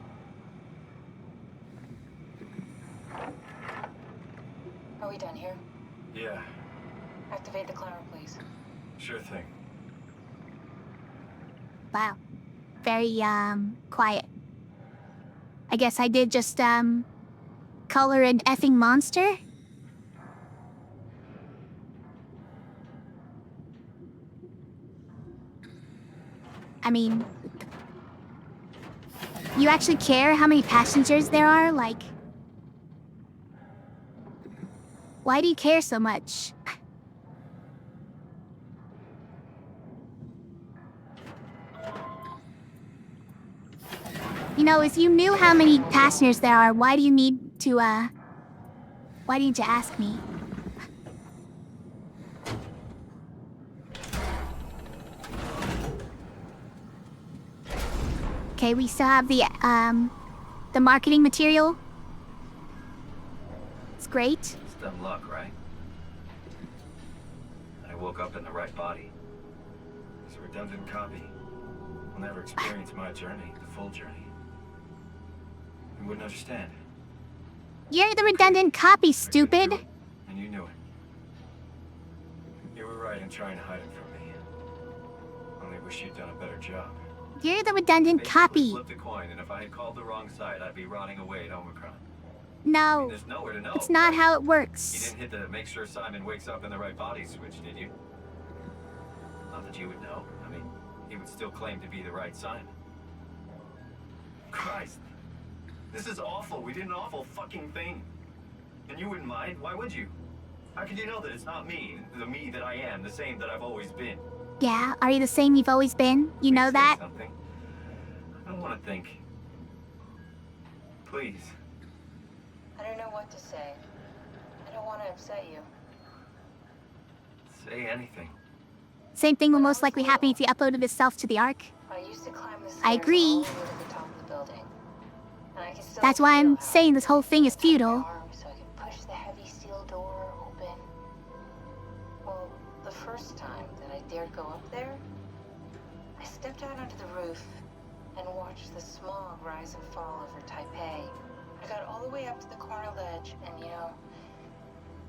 Are we done here? Yeah, Activate the climber, please. sure thing. Wow. Very, quiet. I guess I did just, color an effing monster? I mean... You actually care how many passengers there are? Like... Why do you care so much? You know, if you knew how many passengers there are, why do you need to ask me? Okay, we still have the marketing material. It's great. It's dumb luck, right? I woke up in the right body. It's a redundant copy. I'll never experience my journey, the full journey. You wouldn't understand. You're the redundant copy, stupid. And you knew it. You were right in trying to hide it from me. Only wish you'd done a better job. You're the redundant Basically copy. flipped a coin, and if I had called the wrong side, I'd be rotting away at Omicron. I mean, No, there's nowhere to know. it's not right? how it You works. didn't hit the make sure Simon wakes up in the right body switch, did you? Not that you would know. I mean, he would still claim to be the right Simon. Christ. This is awful. We did an awful fucking thing. And you wouldn't mind? Why would you? How could you know that it's not me, the me that I am, the same that I've always been? Yeah, are you the same you've always been? You know Please say that? something. I don't want to think. Please. I don't know what to say. I don't want to upset you. Say anything. Same thing will most likely happen if he uploaded himself to the Ark. I used to climb the stairs I agree. all the way to the top of the building. And I can still That's why feel I'm how saying this whole thing is I touch my futile. arm so I can push the heavy steel door open. Well, the first time that I dared go up there, I stepped out onto the roof and watched the smog rise and fall over Taipei. I got all the way up to the corner ledge, and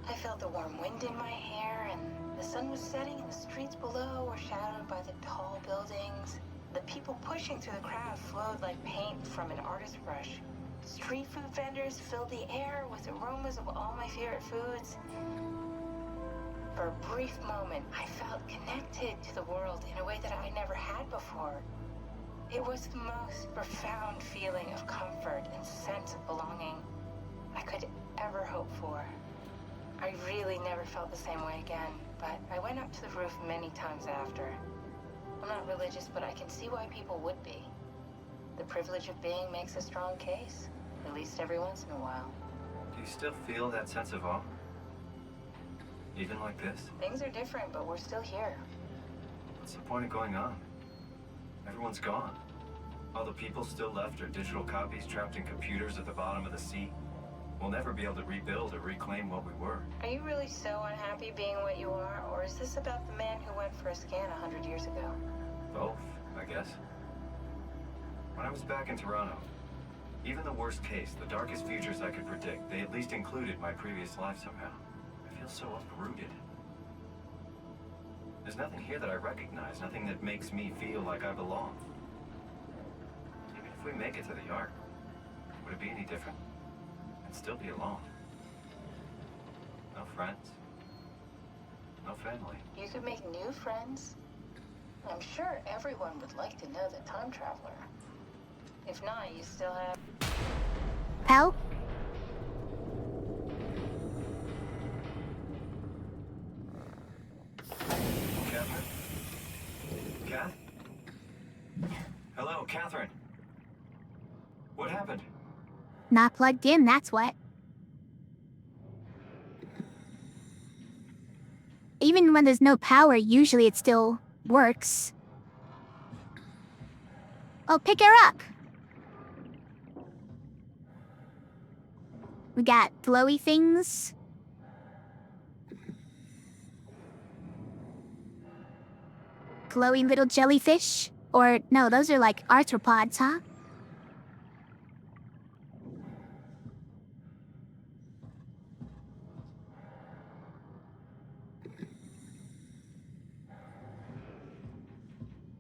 I felt the warm wind in my hair, and the sun was setting, and the streets below were shadowed by the tall buildings. The people pushing through the crowd flowed like paint from an artist's brush. Street food vendors filled the air with aromas of all my favorite foods. For a brief moment, I felt connected to the world in a way that I never had before. It was the most profound feeling of comfort and sense of belonging I could ever hope for. I really never felt the same way again, but I went up to the roof many times after. I'm not religious, but I can see why people would be. The privilege of being makes a strong case, at least every once in a while. Do you still feel that sense of awe? Even like this? Things are different, but we're still here. What's the point of going on? Everyone's gone. All the people still left are digital copies trapped in computers at the bottom of the sea. We'll never be able to rebuild or reclaim what we were. Are you really so unhappy being what you are, or is this about the man who went for a scan 100 years ago? Both, I guess. When I was back in Toronto, even the worst case, the darkest futures I could predict, they at least included my previous life somehow. I feel so uprooted. There's nothing here that I recognize, nothing that makes me feel like I belong. Even if we make it to the Ark, would it be any different? I'd still be alone. No friends. No family. You could make new friends. I'm sure everyone would like to know the time traveler. If not, you still have... Pal? Catherine? Kath? Hello, Catherine. What happened? Not plugged in, that's what. Even when there's no power, usually it still works. Oh, pick her up! We got glowy things. Glowy little jellyfish. Or, no, those are like arthropods, huh?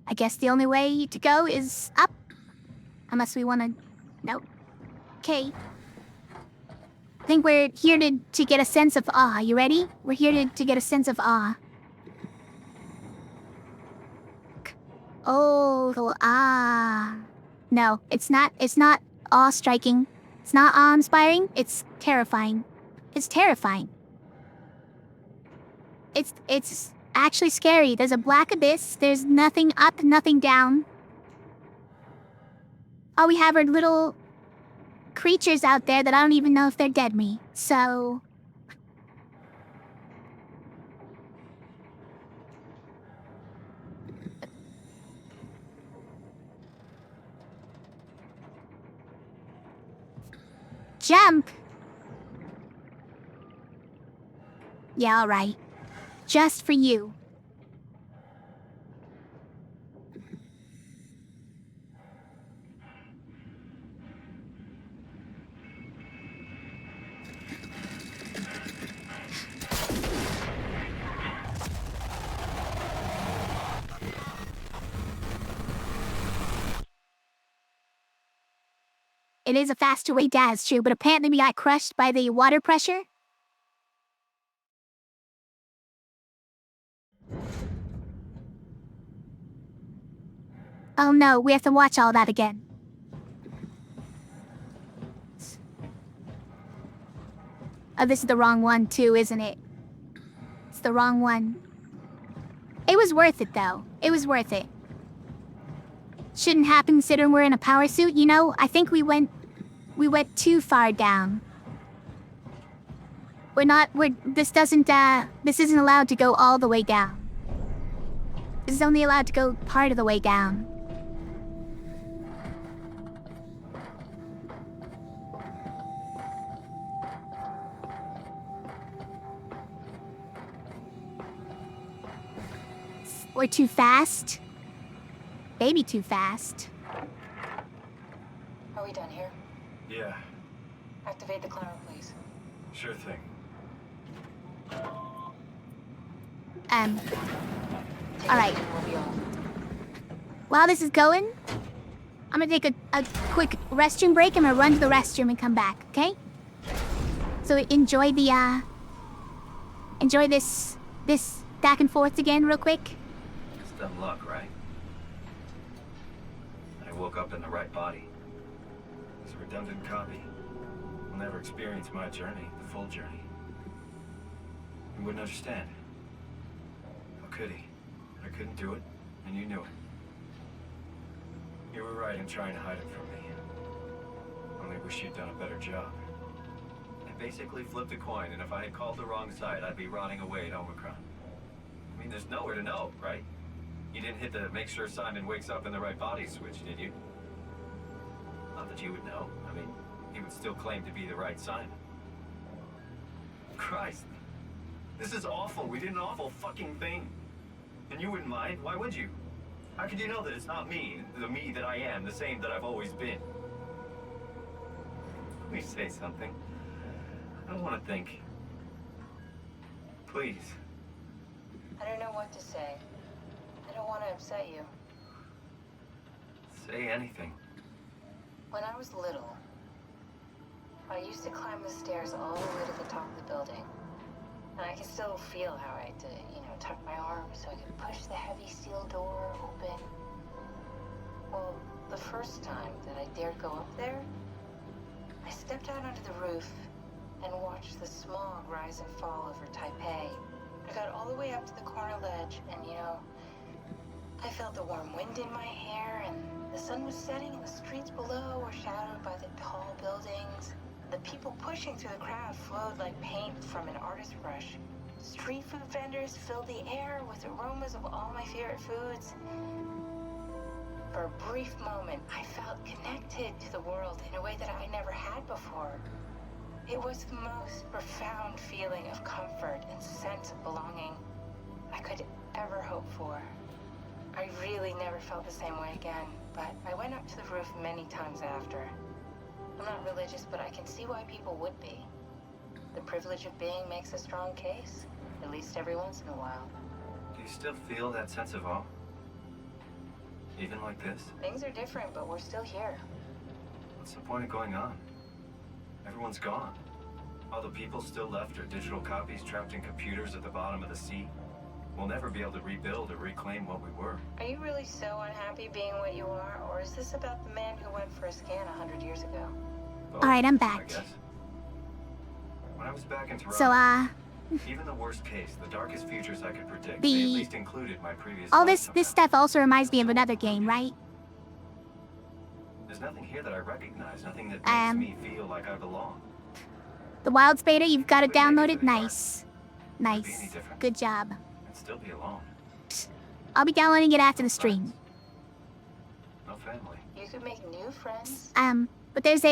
I guess the only way to go is up. Unless we want to... Nope. Okay. I think we're here to get a sense of awe. You ready? We're here to get a sense of awe. Oh, ah. No, it's not awe-striking. It's not awe-inspiring. It's terrifying. It's terrifying. It's actually scary. There's a black abyss. There's nothing up, nothing down. All we have are little creatures out there that I don't even know if they're dead me. So... Jump! Yeah, alright. Just for you. It is a faster way down, it's true, but apparently we got crushed by the water pressure. Oh no, we have to watch all that again. Oh, this is the wrong one too, isn't it? It's the wrong one. It was worth it though. It was worth it. Shouldn't happen considering we're in a power suit, you know? I think we went too far down. This isn't allowed to go all the way down. This is only allowed to go part of the way down. We're too fast. Maybe too fast. Are we done here? Yeah, Activate the climber, please. sure thing. Take Alright. it and we'll be off. While this is going, I'm gonna take a quick restroom break. I'm gonna run to the restroom and come back, okay? So enjoy this back and forth again real quick. It's dumb luck, right? I woke up in the right body. This redundant copy will never experience my journey, the full journey. He wouldn't understand. How could he? I couldn't do it, and you knew it. You were right in trying to hide it from me. Only wish you'd done a better job. I basically flipped a coin, and if I had called the wrong side, I'd be rotting away at Omicron. I mean, there's nowhere to know, right? You didn't hit the make sure Simon wakes up in the right body switch, did you? Not that you would know. I mean, he would still claim to be the right Simon. Christ. This is awful. We did an awful fucking thing. And you wouldn't mind? Why would you? How could you know that it's not me, the me that I am, the same that I've always been? Please say something. I don't want to think. Please. I don't know what to say. I don't want to upset you. Say anything. When I was little, I used to climb the stairs all the way to the top of the building. And I can still feel how I had to, tuck my arms so I could push the heavy steel door open. Well, the first time that I dared go up there, I stepped out onto the roof and watched the smog rise and fall over Taipei. I got all the way up to the corner ledge and, I felt the warm wind in my hair and the sun was setting and the streets below were shadowed by the tall buildings. The people pushing through the crowd flowed like paint from an artist's brush. Street food vendors filled the air with aromas of all my favorite foods. For a brief moment, I felt connected to the world in a way that I never had before. It was the most profound feeling of comfort and sense of belonging I could ever hope for. I really never felt the same way again, but I went up to the roof many times after. I'm not religious, but I can see why people would be. The privilege of being makes a strong case, at least every once in a while. Do you still feel that sense of awe? Even like this? Things are different, but we're still here. What's the point of going on? Everyone's gone. All the people still left are digital copies trapped in computers at the bottom of the sea. We'll never be able to rebuild or reclaim what we were. Are you really so unhappy being what you are, or is this about the man who went for a scan 100 years ago? Both, Alright, I'm I back. guess. When I was back in Toronto, So, even the worst case, the darkest futures I could predict, The- they at least included my previous all life this somehow. stuff also reminds me of another game, right? There's nothing here that I recognize, nothing that makes me feel like I belong. The Wilds beta, you've got it Could make downloaded? it any Nice. be any Nice. different. Good job. I'd still be alone. I'll be downloading it after the stream. No family. You could make new friends. But there's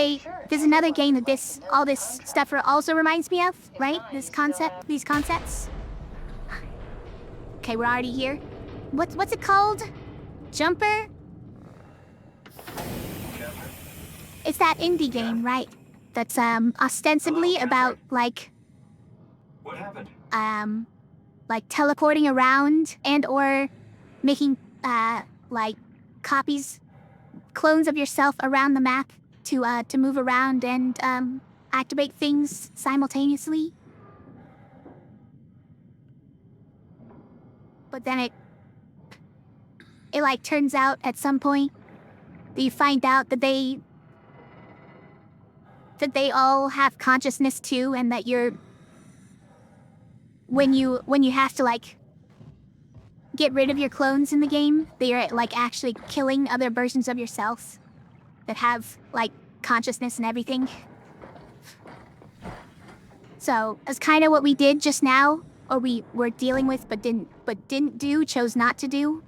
another game that all this stuff also reminds me of, right? These concepts. Okay, we're already here. What's it called? Jumper? Catherine, It's that indie game, right? That's ostensibly Hello, about what happened? like teleporting around and or making clones of yourself around the map. to move around and activate things simultaneously. But then it like turns out at some point that you find out that they all have consciousness too, and that you're when you have to like get rid of your clones in the game, they are like actually killing other versions of yourself that have like consciousness and everything. So that's kind of what we did just now, or we were dealing with but didn't do, chose not to do.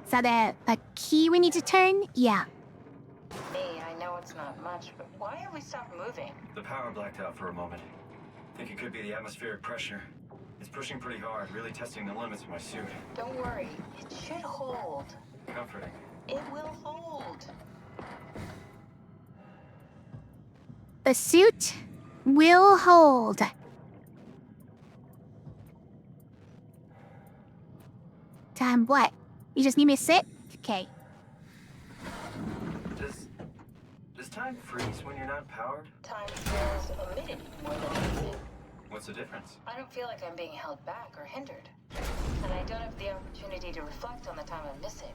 So the key we need to turn? Yeah. Hey, I know it's not much, but why have we stopped moving? The power blacked out for a moment. Think it could be the atmospheric pressure. It's pushing pretty hard, really testing the limits of my suit. Don't worry, it should hold. Comforting. It will hold. The suit will hold. Time what? You just need me to sit? Okay. Does time freeze when you're not powered? Time feels omitted more than anything. What's the difference? I don't feel like I'm being held back or hindered. And I don't have the opportunity to reflect on the time I'm missing.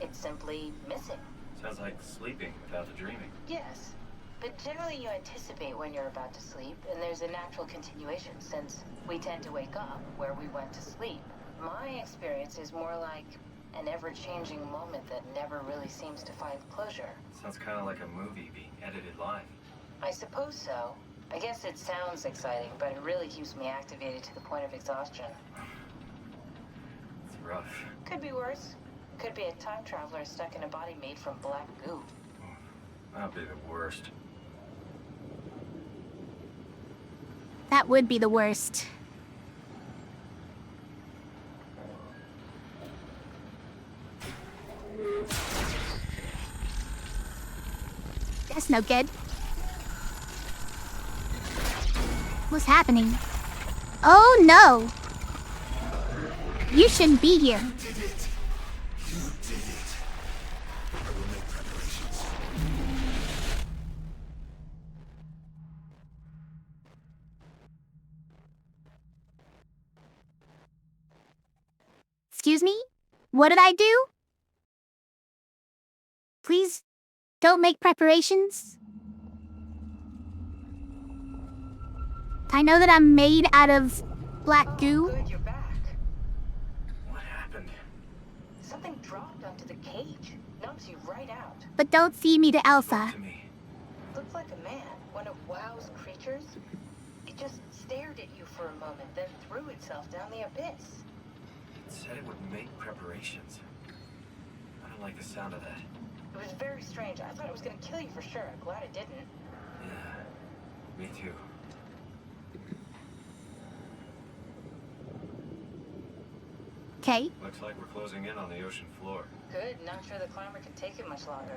It's simply missing. Sounds like sleeping without the dreaming. Yes. But generally you anticipate when you're about to sleep, and there's a natural continuation since we tend to wake up where we went to sleep. My experience is more like an ever-changing moment that never really seems to find closure. Sounds kind of like a movie being edited live. I suppose so. I guess it sounds exciting, but it really keeps me activated to the point of exhaustion. It's rough. Could be worse. Could be a time traveler stuck in a body made from black goo. That'd be the worst. That would be the worst. That's no good. What's happening? Oh no! You shouldn't be here. You did it. I will make preparations. Excuse me? What did I do? Please, don't make preparations. I know that I'm made out of black goo. Good, you're back. What happened? Something dropped onto the cage. Numbs you right out. But don't feed me to Alpha. To me. Looked like a man, one of WoW's creatures. It just stared at you for a moment, then threw itself down the abyss. It said it would make preparations. I don't like the sound of that. It was very strange. I thought it was gonna kill you for sure. I'm glad it didn't. Yeah, me too. Okay. Looks like we're closing in on the ocean floor. Good, not sure the climber can take it much longer.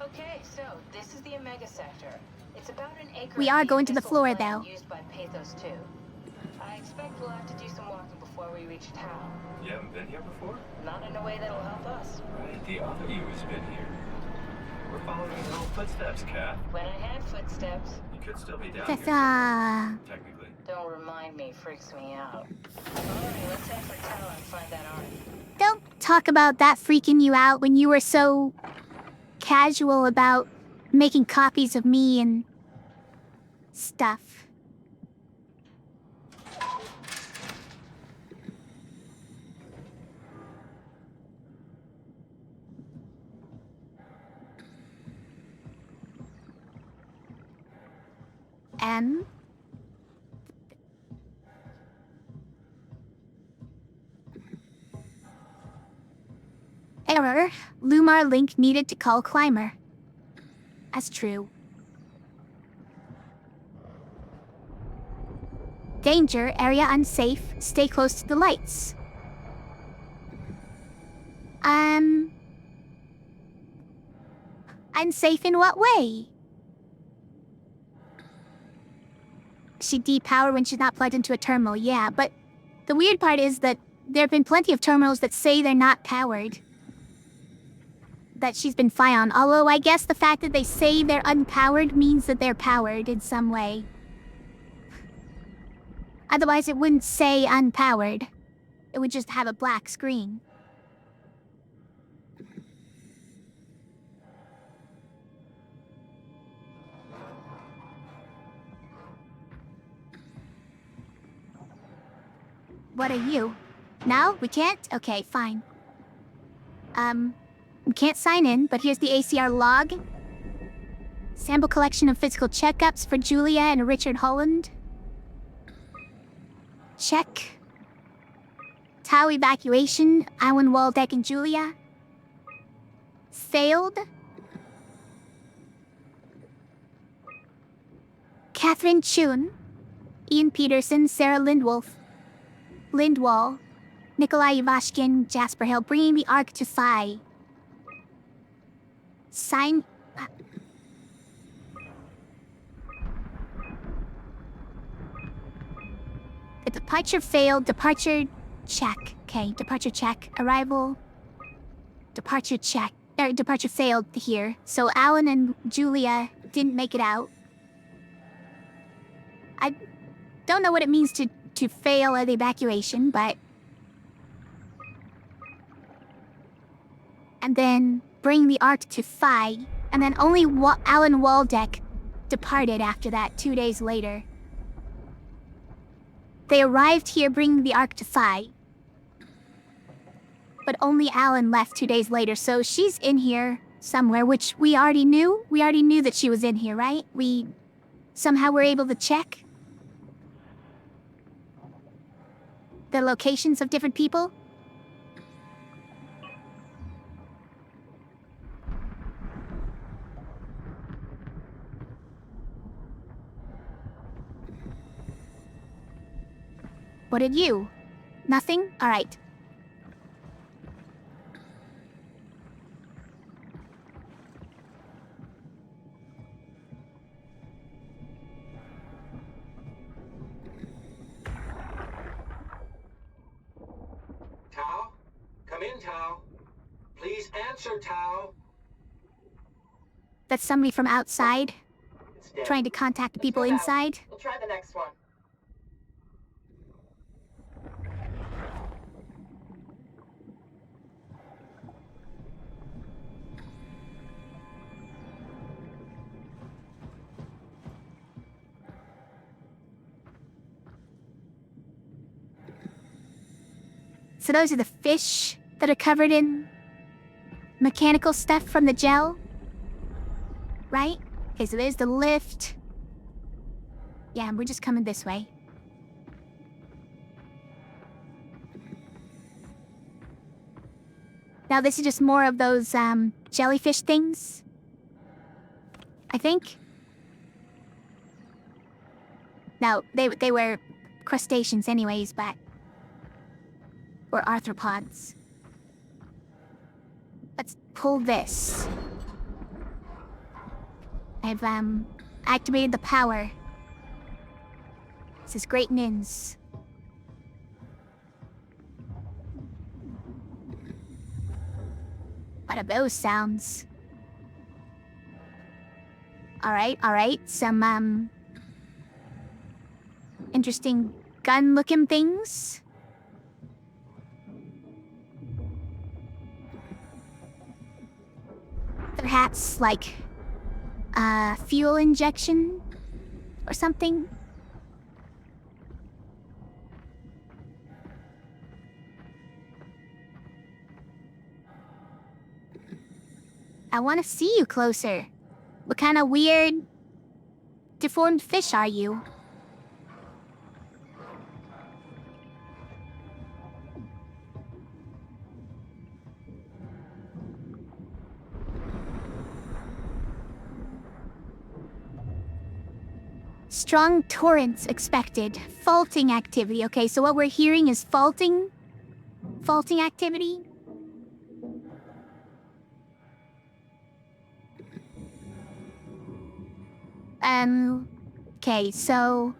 Okay, so this is the Omega Sector. It's about an acre. We of are the going to the abyssal floor, plain though. Used by Pathos 2. I expect we'll have to do some walking before we reach Tau. You haven't been here before? Not in a way that'll help us. Right, the other you has been here. We're following your own footsteps, Kat. When I had footsteps, You could still be down That's, here. Technically. don't remind me, freaks me out. Alright, let's head for Tau and find that arm. Don't talk about that freaking you out when you were so casual about making copies of me and stuff. Error. Lumar link needed to call climber. That's true. Danger, area unsafe, stay close to the lights. Unsafe in what way? actually depower when she's not plugged into a terminal, yeah, but the weird part is that there have been plenty of terminals that say they're not powered. That she's been fine on, although I guess the fact that they say they're unpowered means that they're powered in some way. Otherwise it wouldn't say unpowered. It would just have a black screen. What are you? No? We can't? Okay, fine. We can't sign in, but here's the ACR log. Sample collection of physical checkups for Julia and Richard Holland. Check. Tau evacuation, Alan Waldeck and Julia. Failed. Catherine Chun, Ian Peterson, Sarah Lindwall, Nikolai Ivashkin, Jasper Hill, bringing the Ark to Phi. Sign... The departure failed. Departure check. Okay, departure check. Arrival. Departure check. Departure failed here. So Alan and Julia didn't make it out. I don't know what it means to fail at evacuation, but... And then bring the Ark to Phi, and then only Alan Waldeck departed after that 2 days later. They arrived here bringing the Ark to Phi, but only Alan left 2 days later, so she's in here somewhere, which we already knew. We already knew that she was in here, right? We somehow were able to check the locations of different people. What did you? Nothing? Alright. Tao? Come in, Tao. Please answer, Tao. That's somebody from outside, It's dead. trying to contact people go now. inside. We'll try the next one. So those are the fish that are covered in mechanical stuff from the gel, right? Okay, so there's the lift. Yeah, we're just coming this way. Now this is just more of those jellyfish things, I think. No, they were crustaceans anyways, but... or arthropods. Let's pull this. I've activated the power. This is Great Nins. What are those sounds? Alright, some interesting gun-looking things. Perhaps like fuel injection or something. I want to see you closer. What kind of weird, deformed fish are you? Strong torrents expected. Faulting activity. Okay, so what we're hearing is faulting? Faulting activity? Okay, so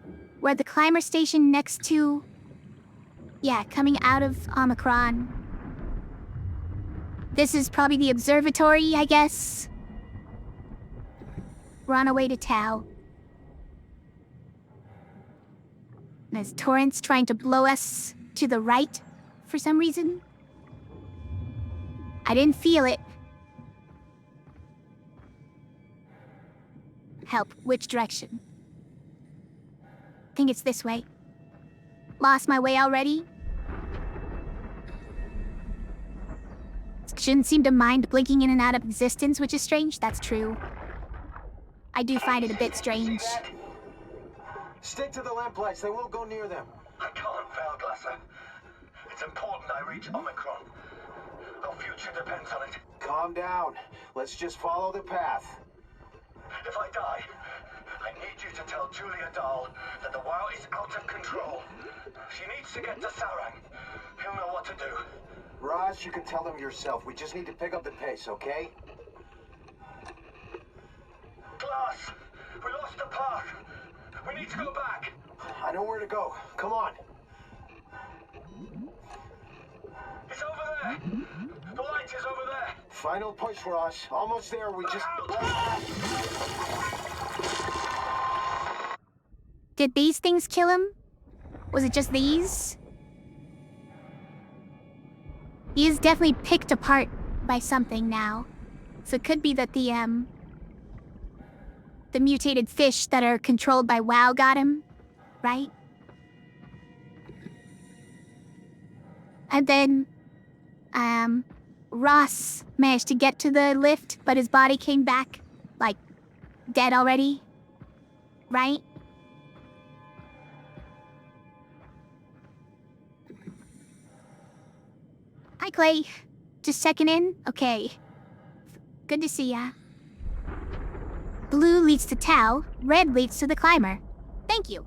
We're at the climber station next to... Yeah, coming out of Omicron. This is probably the observatory, I guess. We're on our way to Tau. There's torrents trying to blow us to the right for some reason. I didn't feel it. Help, which direction? Think it's this way. Lost my way already? Shouldn't seem to mind blinking in and out of existence, which is strange. That's true. I do find it a bit strange. Stick to the lamplights. They won't go near them. I can't, Valglasser. It's important I reach Omicron. Our future depends on it. Calm down. Let's just follow the path. If I die, I need you to tell Julia Dahl that the WoW is out of control. She needs to get to Sarang. He'll know what to do. Roz, you can tell them yourself. We just need to pick up the pace, okay? Glass! We lost the path! We need to go back! I know where to go. Come on. It's over there! The light is over there! Final push, Roz. Almost there. We just... Did these things kill him? Was it just these? He is definitely picked apart by something now. So it could be that the mutated fish that are controlled by WoW got him, right? And then, Ross managed to get to the lift, but his body came back, like, dead already, right? Hi, Clay. Just checking in? Okay. Good to see ya. Blue leads to Tau, red leads to the climber. Thank you.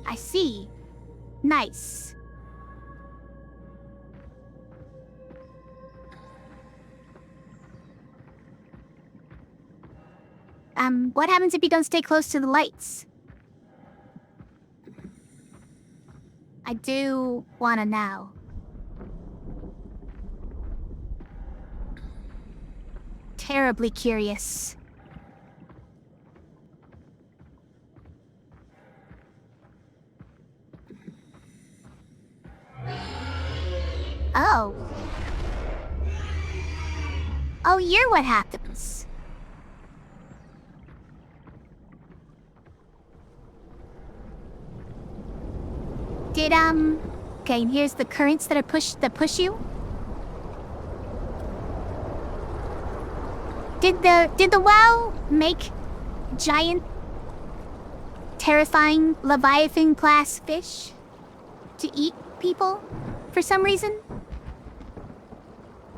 I see. Nice. What happens if you don't stay close to the lights? I do wanna know. Terribly curious. Oh. Oh, you're what happens. Did, okay, and here's the currents that push you. Did the WoW make giant, terrifying Leviathan-class fish to eat people for some reason?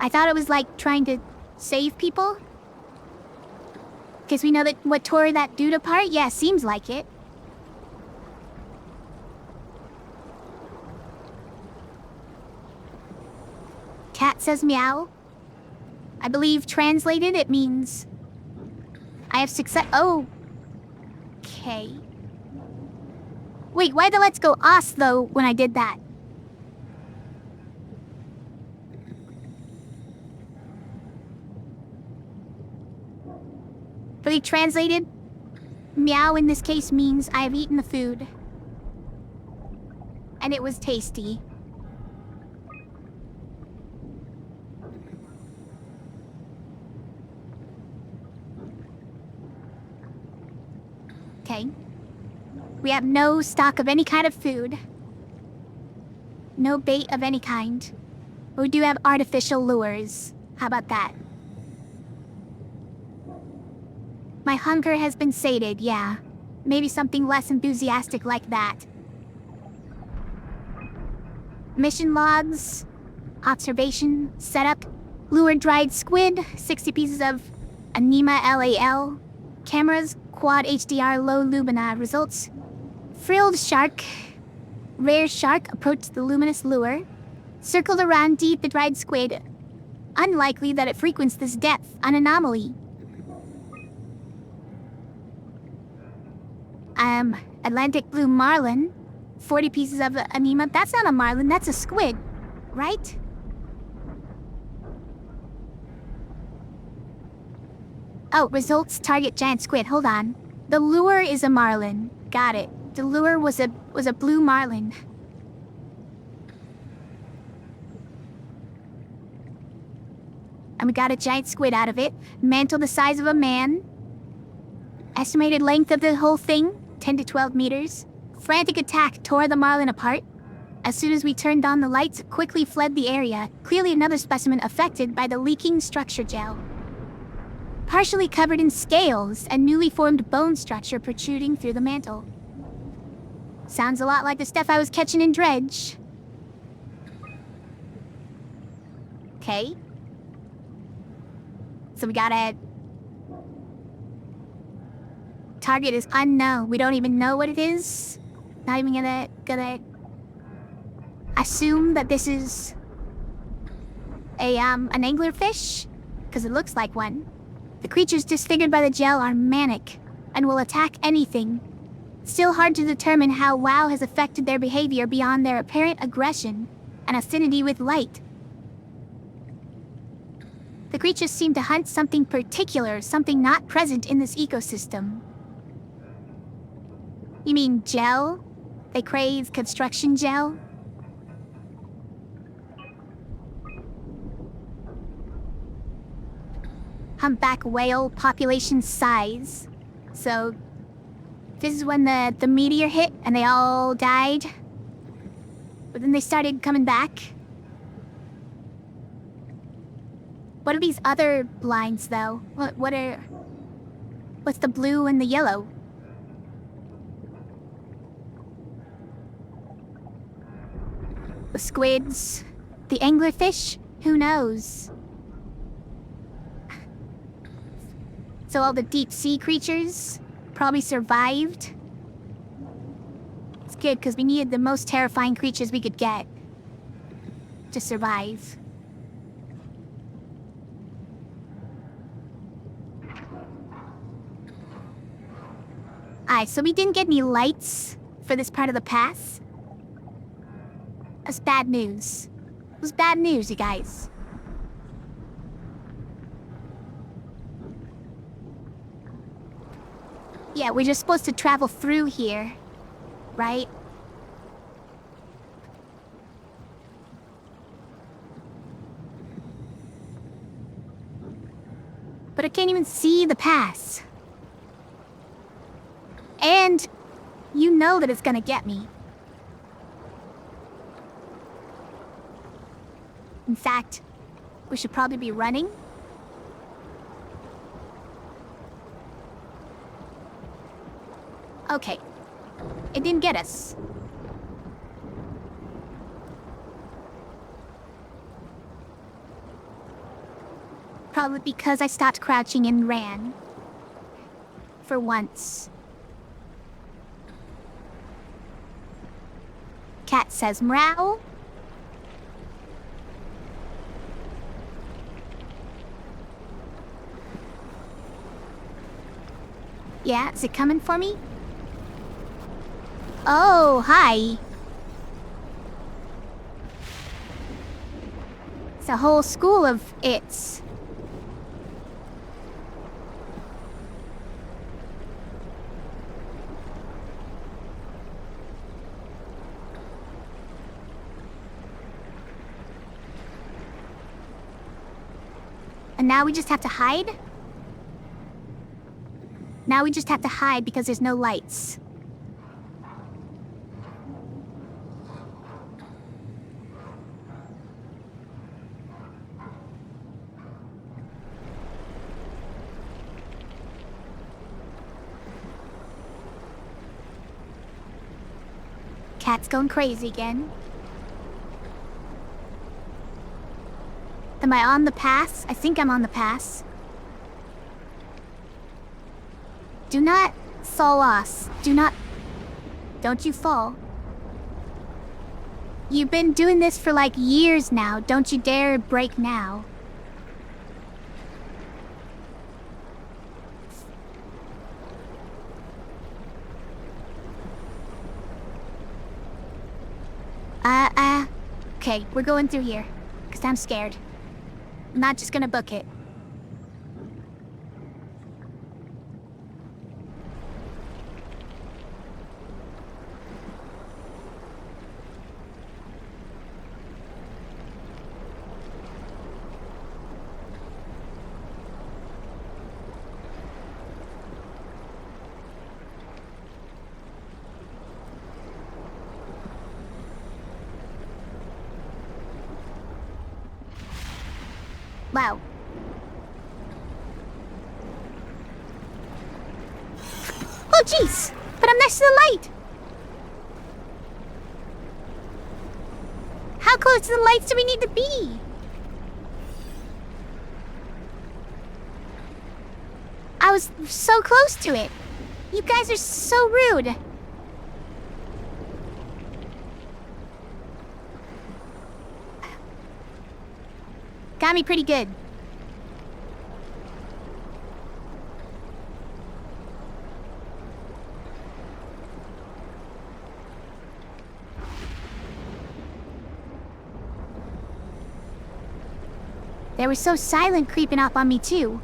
I thought it was like trying to save people. Because we know that what tore that dude apart? Yeah, seems like it. Cat says meow. I believe translated it means I have success. Oh. Okay. Wait, why the let's go us though when I did that? Really translated, meow in this case means I have eaten the food. And it was tasty. Okay. We have no stock of any kind of food. No bait of any kind. But we do have artificial lures. How about that? My hunger has been sated, yeah. Maybe something less enthusiastic like that. Mission logs, observation, setup, lured dried squid, 60 pieces of Anima LAL, cameras, quad HDR low lumina results, frilled shark, rare shark approached the luminous lure, circled around deep the dried squid, unlikely that it frequents this depth, an anomaly. Atlantic blue marlin. 40 pieces of anema. That's not a marlin, that's a squid, right? Oh, results target giant squid. Hold on. The lure is a marlin. Got it. The lure was a blue marlin. And we got a giant squid out of it. Mantle the size of a man. Estimated length of the whole thing, 10 to 12 meters. Frantic attack tore the marlin apart. As soon as we turned on the lights, it quickly fled the area. Clearly another specimen affected by the leaking structure gel. Partially covered in scales and newly formed bone structure protruding through the mantle. Sounds a lot like the stuff I was catching in Dredge. Okay. So we gotta... Target is unknown. We don't even know what it is. Not even gonna assume that this is an anglerfish, because it looks like one. The creatures disfigured by the gel are manic and will attack anything. Still hard to determine how WoW has affected their behavior beyond their apparent aggression and affinity with light. The creatures seem to hunt something particular, something not present in this ecosystem. You mean gel? They crave construction gel? Humpback whale population size. So, this is when the meteor hit and they all died. But then they started coming back. What are these other blinds, though? What's the blue and the yellow? The squids? The anglerfish? Who knows? So all the deep sea creatures probably survived. It's good, because we needed the most terrifying creatures we could get to survive. Alright, so we didn't get any lights for this part of the pass. That's bad news. It was bad news, you guys. Yeah, we're just supposed to travel through here, right? But I can't even see the pass. And you know that it's gonna get me. In fact, we should probably be running. Okay. It didn't get us. Probably because I stopped crouching and ran. For once. Cat says meow. Yeah, is it coming for me? Oh, hi. It's a whole school of its. And now we just have to hide? Now we just have to hide because there's no lights. Cat's going crazy again. Am I on the pass? I think I'm on the pass. Do not fall us. Do not... Don't you fall. You've been doing this for like years now. Don't you dare break now. Okay, we're going through here. Because I'm scared. I'm not just gonna book it. Wow. Oh, jeez! But I'm next to the light! How close to the lights do we need to be? I was so close to it. You guys are so rude. Got me pretty good. They were so silent creeping up on me too.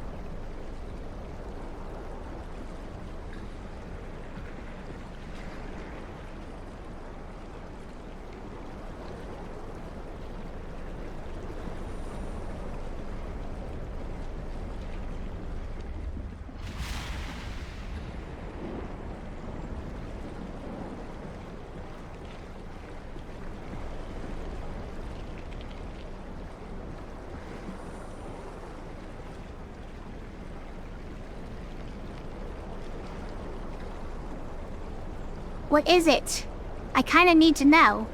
What is it? I kinda need to know.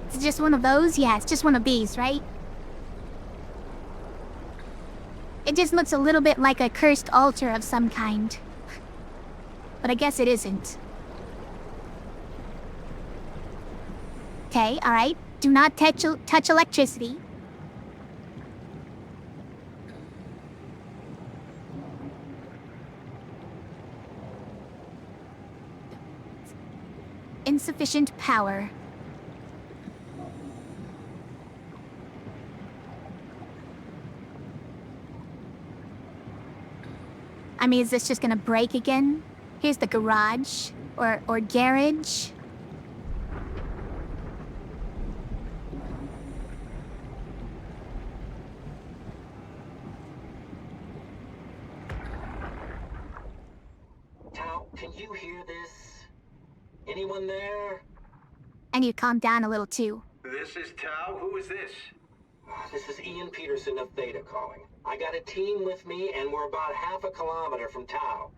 It's just one of those? Yeah, it's just one of these, right? It just looks a little bit like a cursed altar of some kind. But I guess it isn't. Okay, alright. Do not touch electricity. Insufficient power. I mean, is this just gonna break again? Here's the garage. Or garage. Tao, can you hear this? Anyone there? I need to calm down a little too. This is Tao. Who is this? This is Ian Peterson of Theta calling. I got a team with me, and we're about half a kilometer from Tao.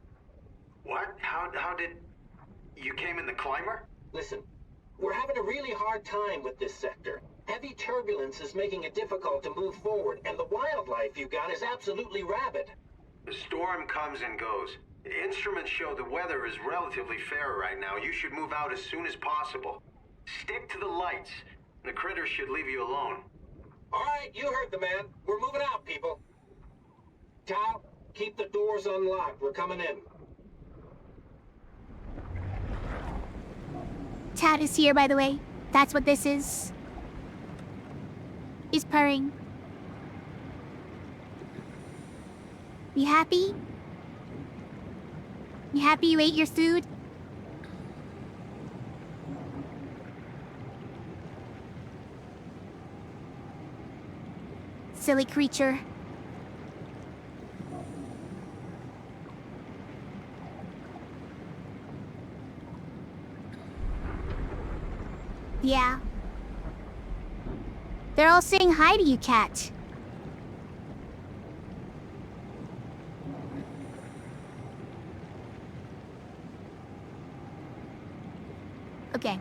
What? How did... You came in the climber? Listen, we're having a really hard time with this sector. Heavy turbulence is making it difficult to move forward, and the wildlife you got is absolutely rabid. The storm comes and goes. The instruments show the weather is relatively fair right now. You should move out as soon as possible. Stick to the lights. The critters should leave you alone. All right, you heard the man. We're moving out, people. Tao, keep the doors unlocked. We're coming in. Tad is here, by the way. That's what this is. He's purring. You happy? You happy you ate your food? Silly creature. Yeah. They're all saying hi to you, Cat. Okay.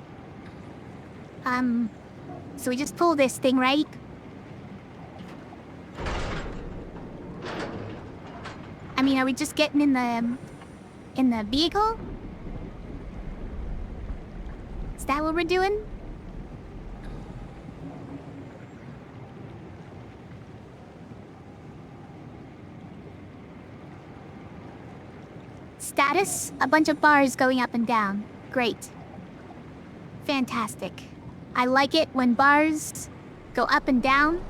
So we just pull this thing, right? I mean, are we just getting in the vehicle? Is that what we're doing? Status? A bunch of bars going up and down. Great. Fantastic. I like it when bars go up and down.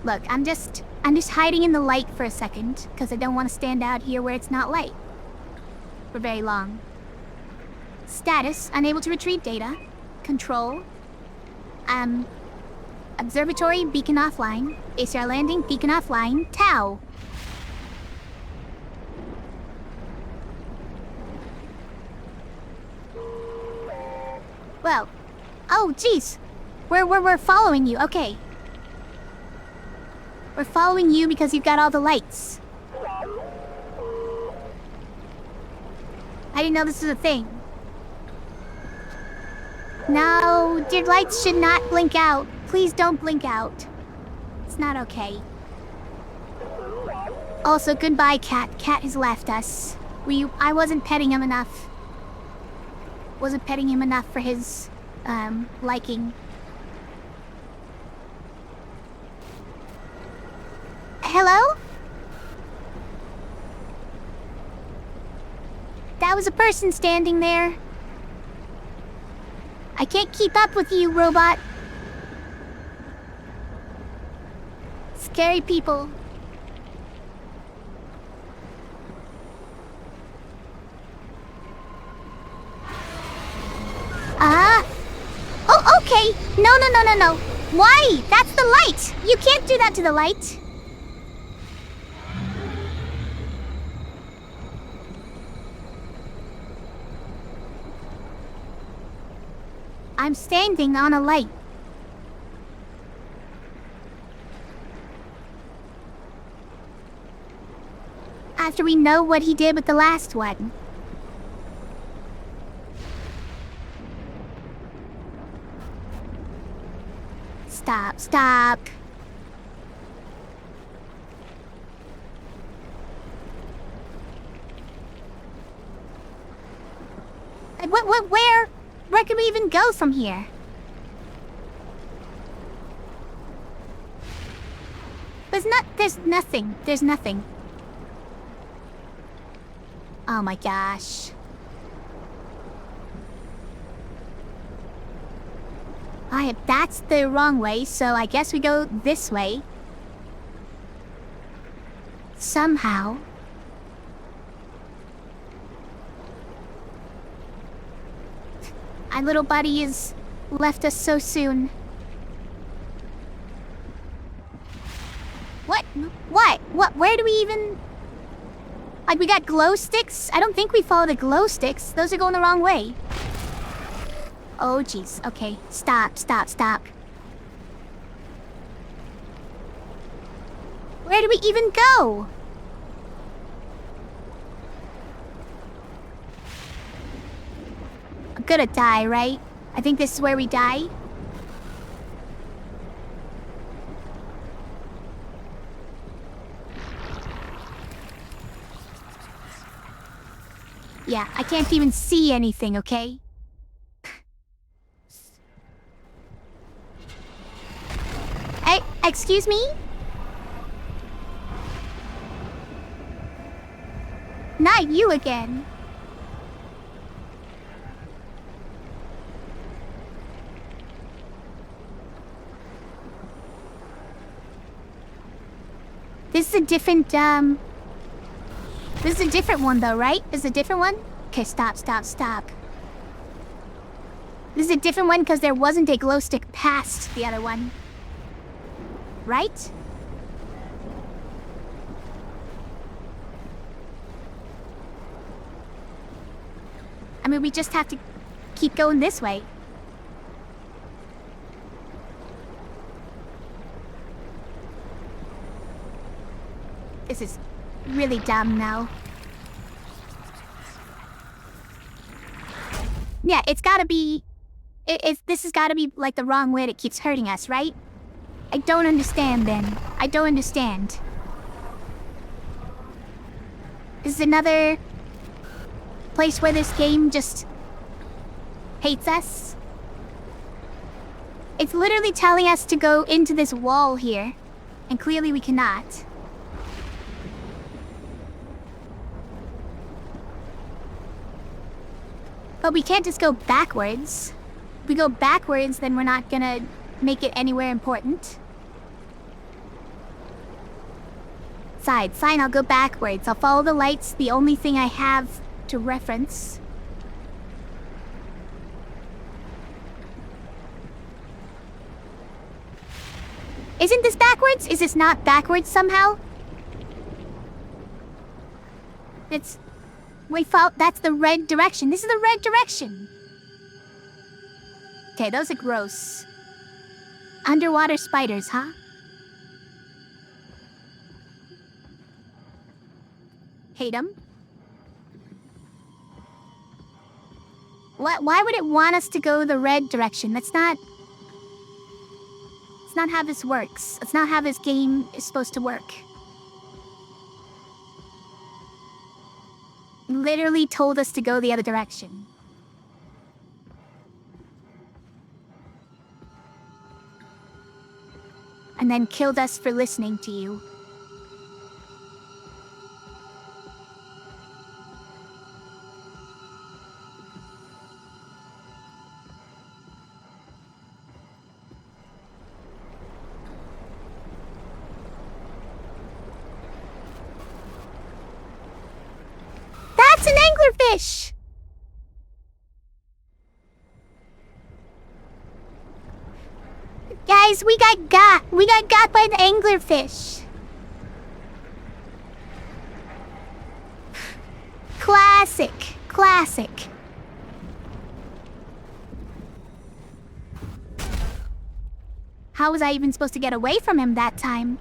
Look, I'm just hiding in the light for a second, because I don't want to stand out here where it's not light for very long. Status, unable to retrieve data. Control. Observatory, beacon offline. ACR landing, beacon offline. Tau. Well, oh, jeez. We're following you, okay. We're following you because you've got all the lights. I didn't know this was a thing. No, your lights should not blink out. Please don't blink out. It's not okay. Also, goodbye, Cat. Cat has left us. I wasn't petting him enough. Wasn't petting him enough for his, liking. Hello? That was a person standing there. I can't keep up with you, robot. Scary people. Oh, okay. No. Why? That's the light. You can't do that to the light. I'm standing on a light. After we know what he did with the last one. Stop. Where can we even go from here? There's nothing. Oh my gosh. That's the wrong way, so I guess we go this way. Somehow. Our little buddy has left us so soon. What? Where do we even... Like, we got glow sticks? I don't think we follow the glow sticks. Those are going the wrong way. Oh, jeez. Okay. Stop. Where do we even go? I'm gonna die, right? I think this is where we die. Yeah, I can't even see anything, okay? Hey, excuse me? Not you again. This is a different, This is a different one though, right? This is a different one? Okay, stop. This is a different one because there wasn't a glow stick past the other one. Right? I mean, we just have to keep going this way. This is really dumb now. Yeah, it's gotta be... This has gotta be, like, the wrong way that keeps hurting us, right? I don't understand, then. I don't understand. This is another... place where this game just... hates us? It's literally telling us to go into this wall here. And clearly we cannot. But we can't just go backwards. If we go backwards, then we're not gonna make it anywhere important. Fine, I'll go backwards. I'll follow the lights, the only thing I have to reference. Isn't this backwards? Is this not backwards somehow? It's... Wait, that's the red direction. This is the red direction. Okay, those are gross. Underwater spiders, huh? Hate them. Why would it want us to go the red direction? That's not how this works. That's not how this game is supposed to work. Literally told us to go the other direction. And then killed us for listening to you. That's an anglerfish! Guys, we got got by an anglerfish. Classic. How was I even supposed to get away from him that time?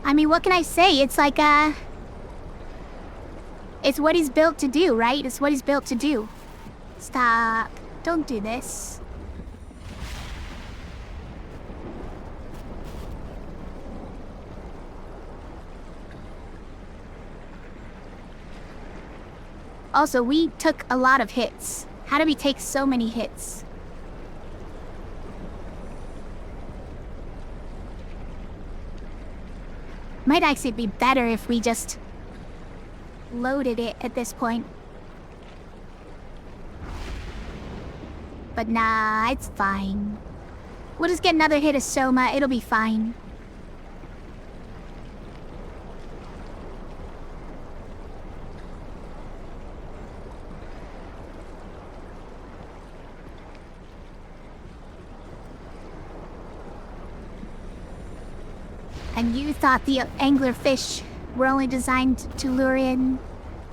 I mean, what can I say? It's like, it's what he's built to do, right? It's what he's built to do. Stop. Don't do this. Also, we took a lot of hits. How did we take so many hits? Might actually be better if we just loaded it at this point. But nah, it's fine. We'll just get another hit of SOMA, it'll be fine. And you thought the anglerfish were only designed to lure in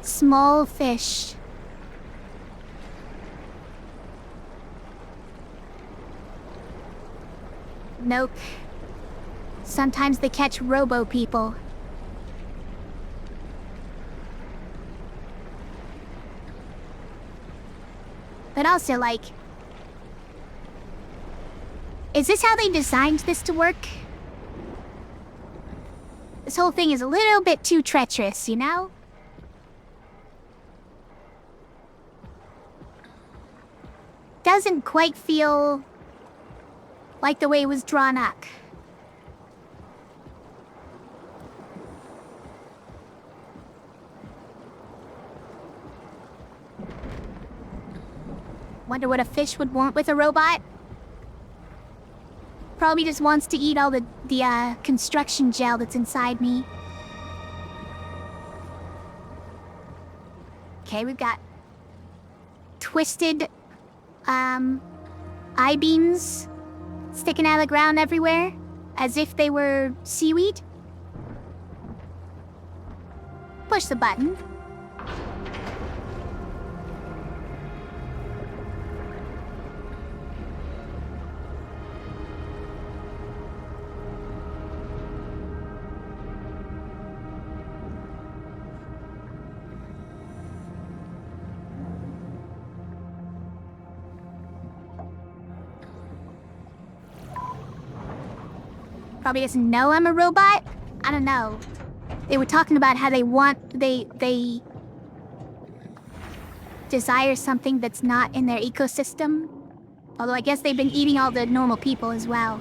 small fish. Nope. Sometimes they catch robo people. But also, like... Is this how they designed this to work? This whole thing is a little bit too treacherous, you know? Doesn't quite feel like the way it was drawn up. Wonder what a fish would want with a robot? Probably just wants to eat all the construction gel that's inside me. Okay, we've got twisted I-beams sticking out of the ground everywhere, as if they were seaweed. Push the button. Probably doesn't know I'm a robot? I don't know. They were talking about how they desire something that's not in their ecosystem. Although I guess they've been eating all the normal people as well.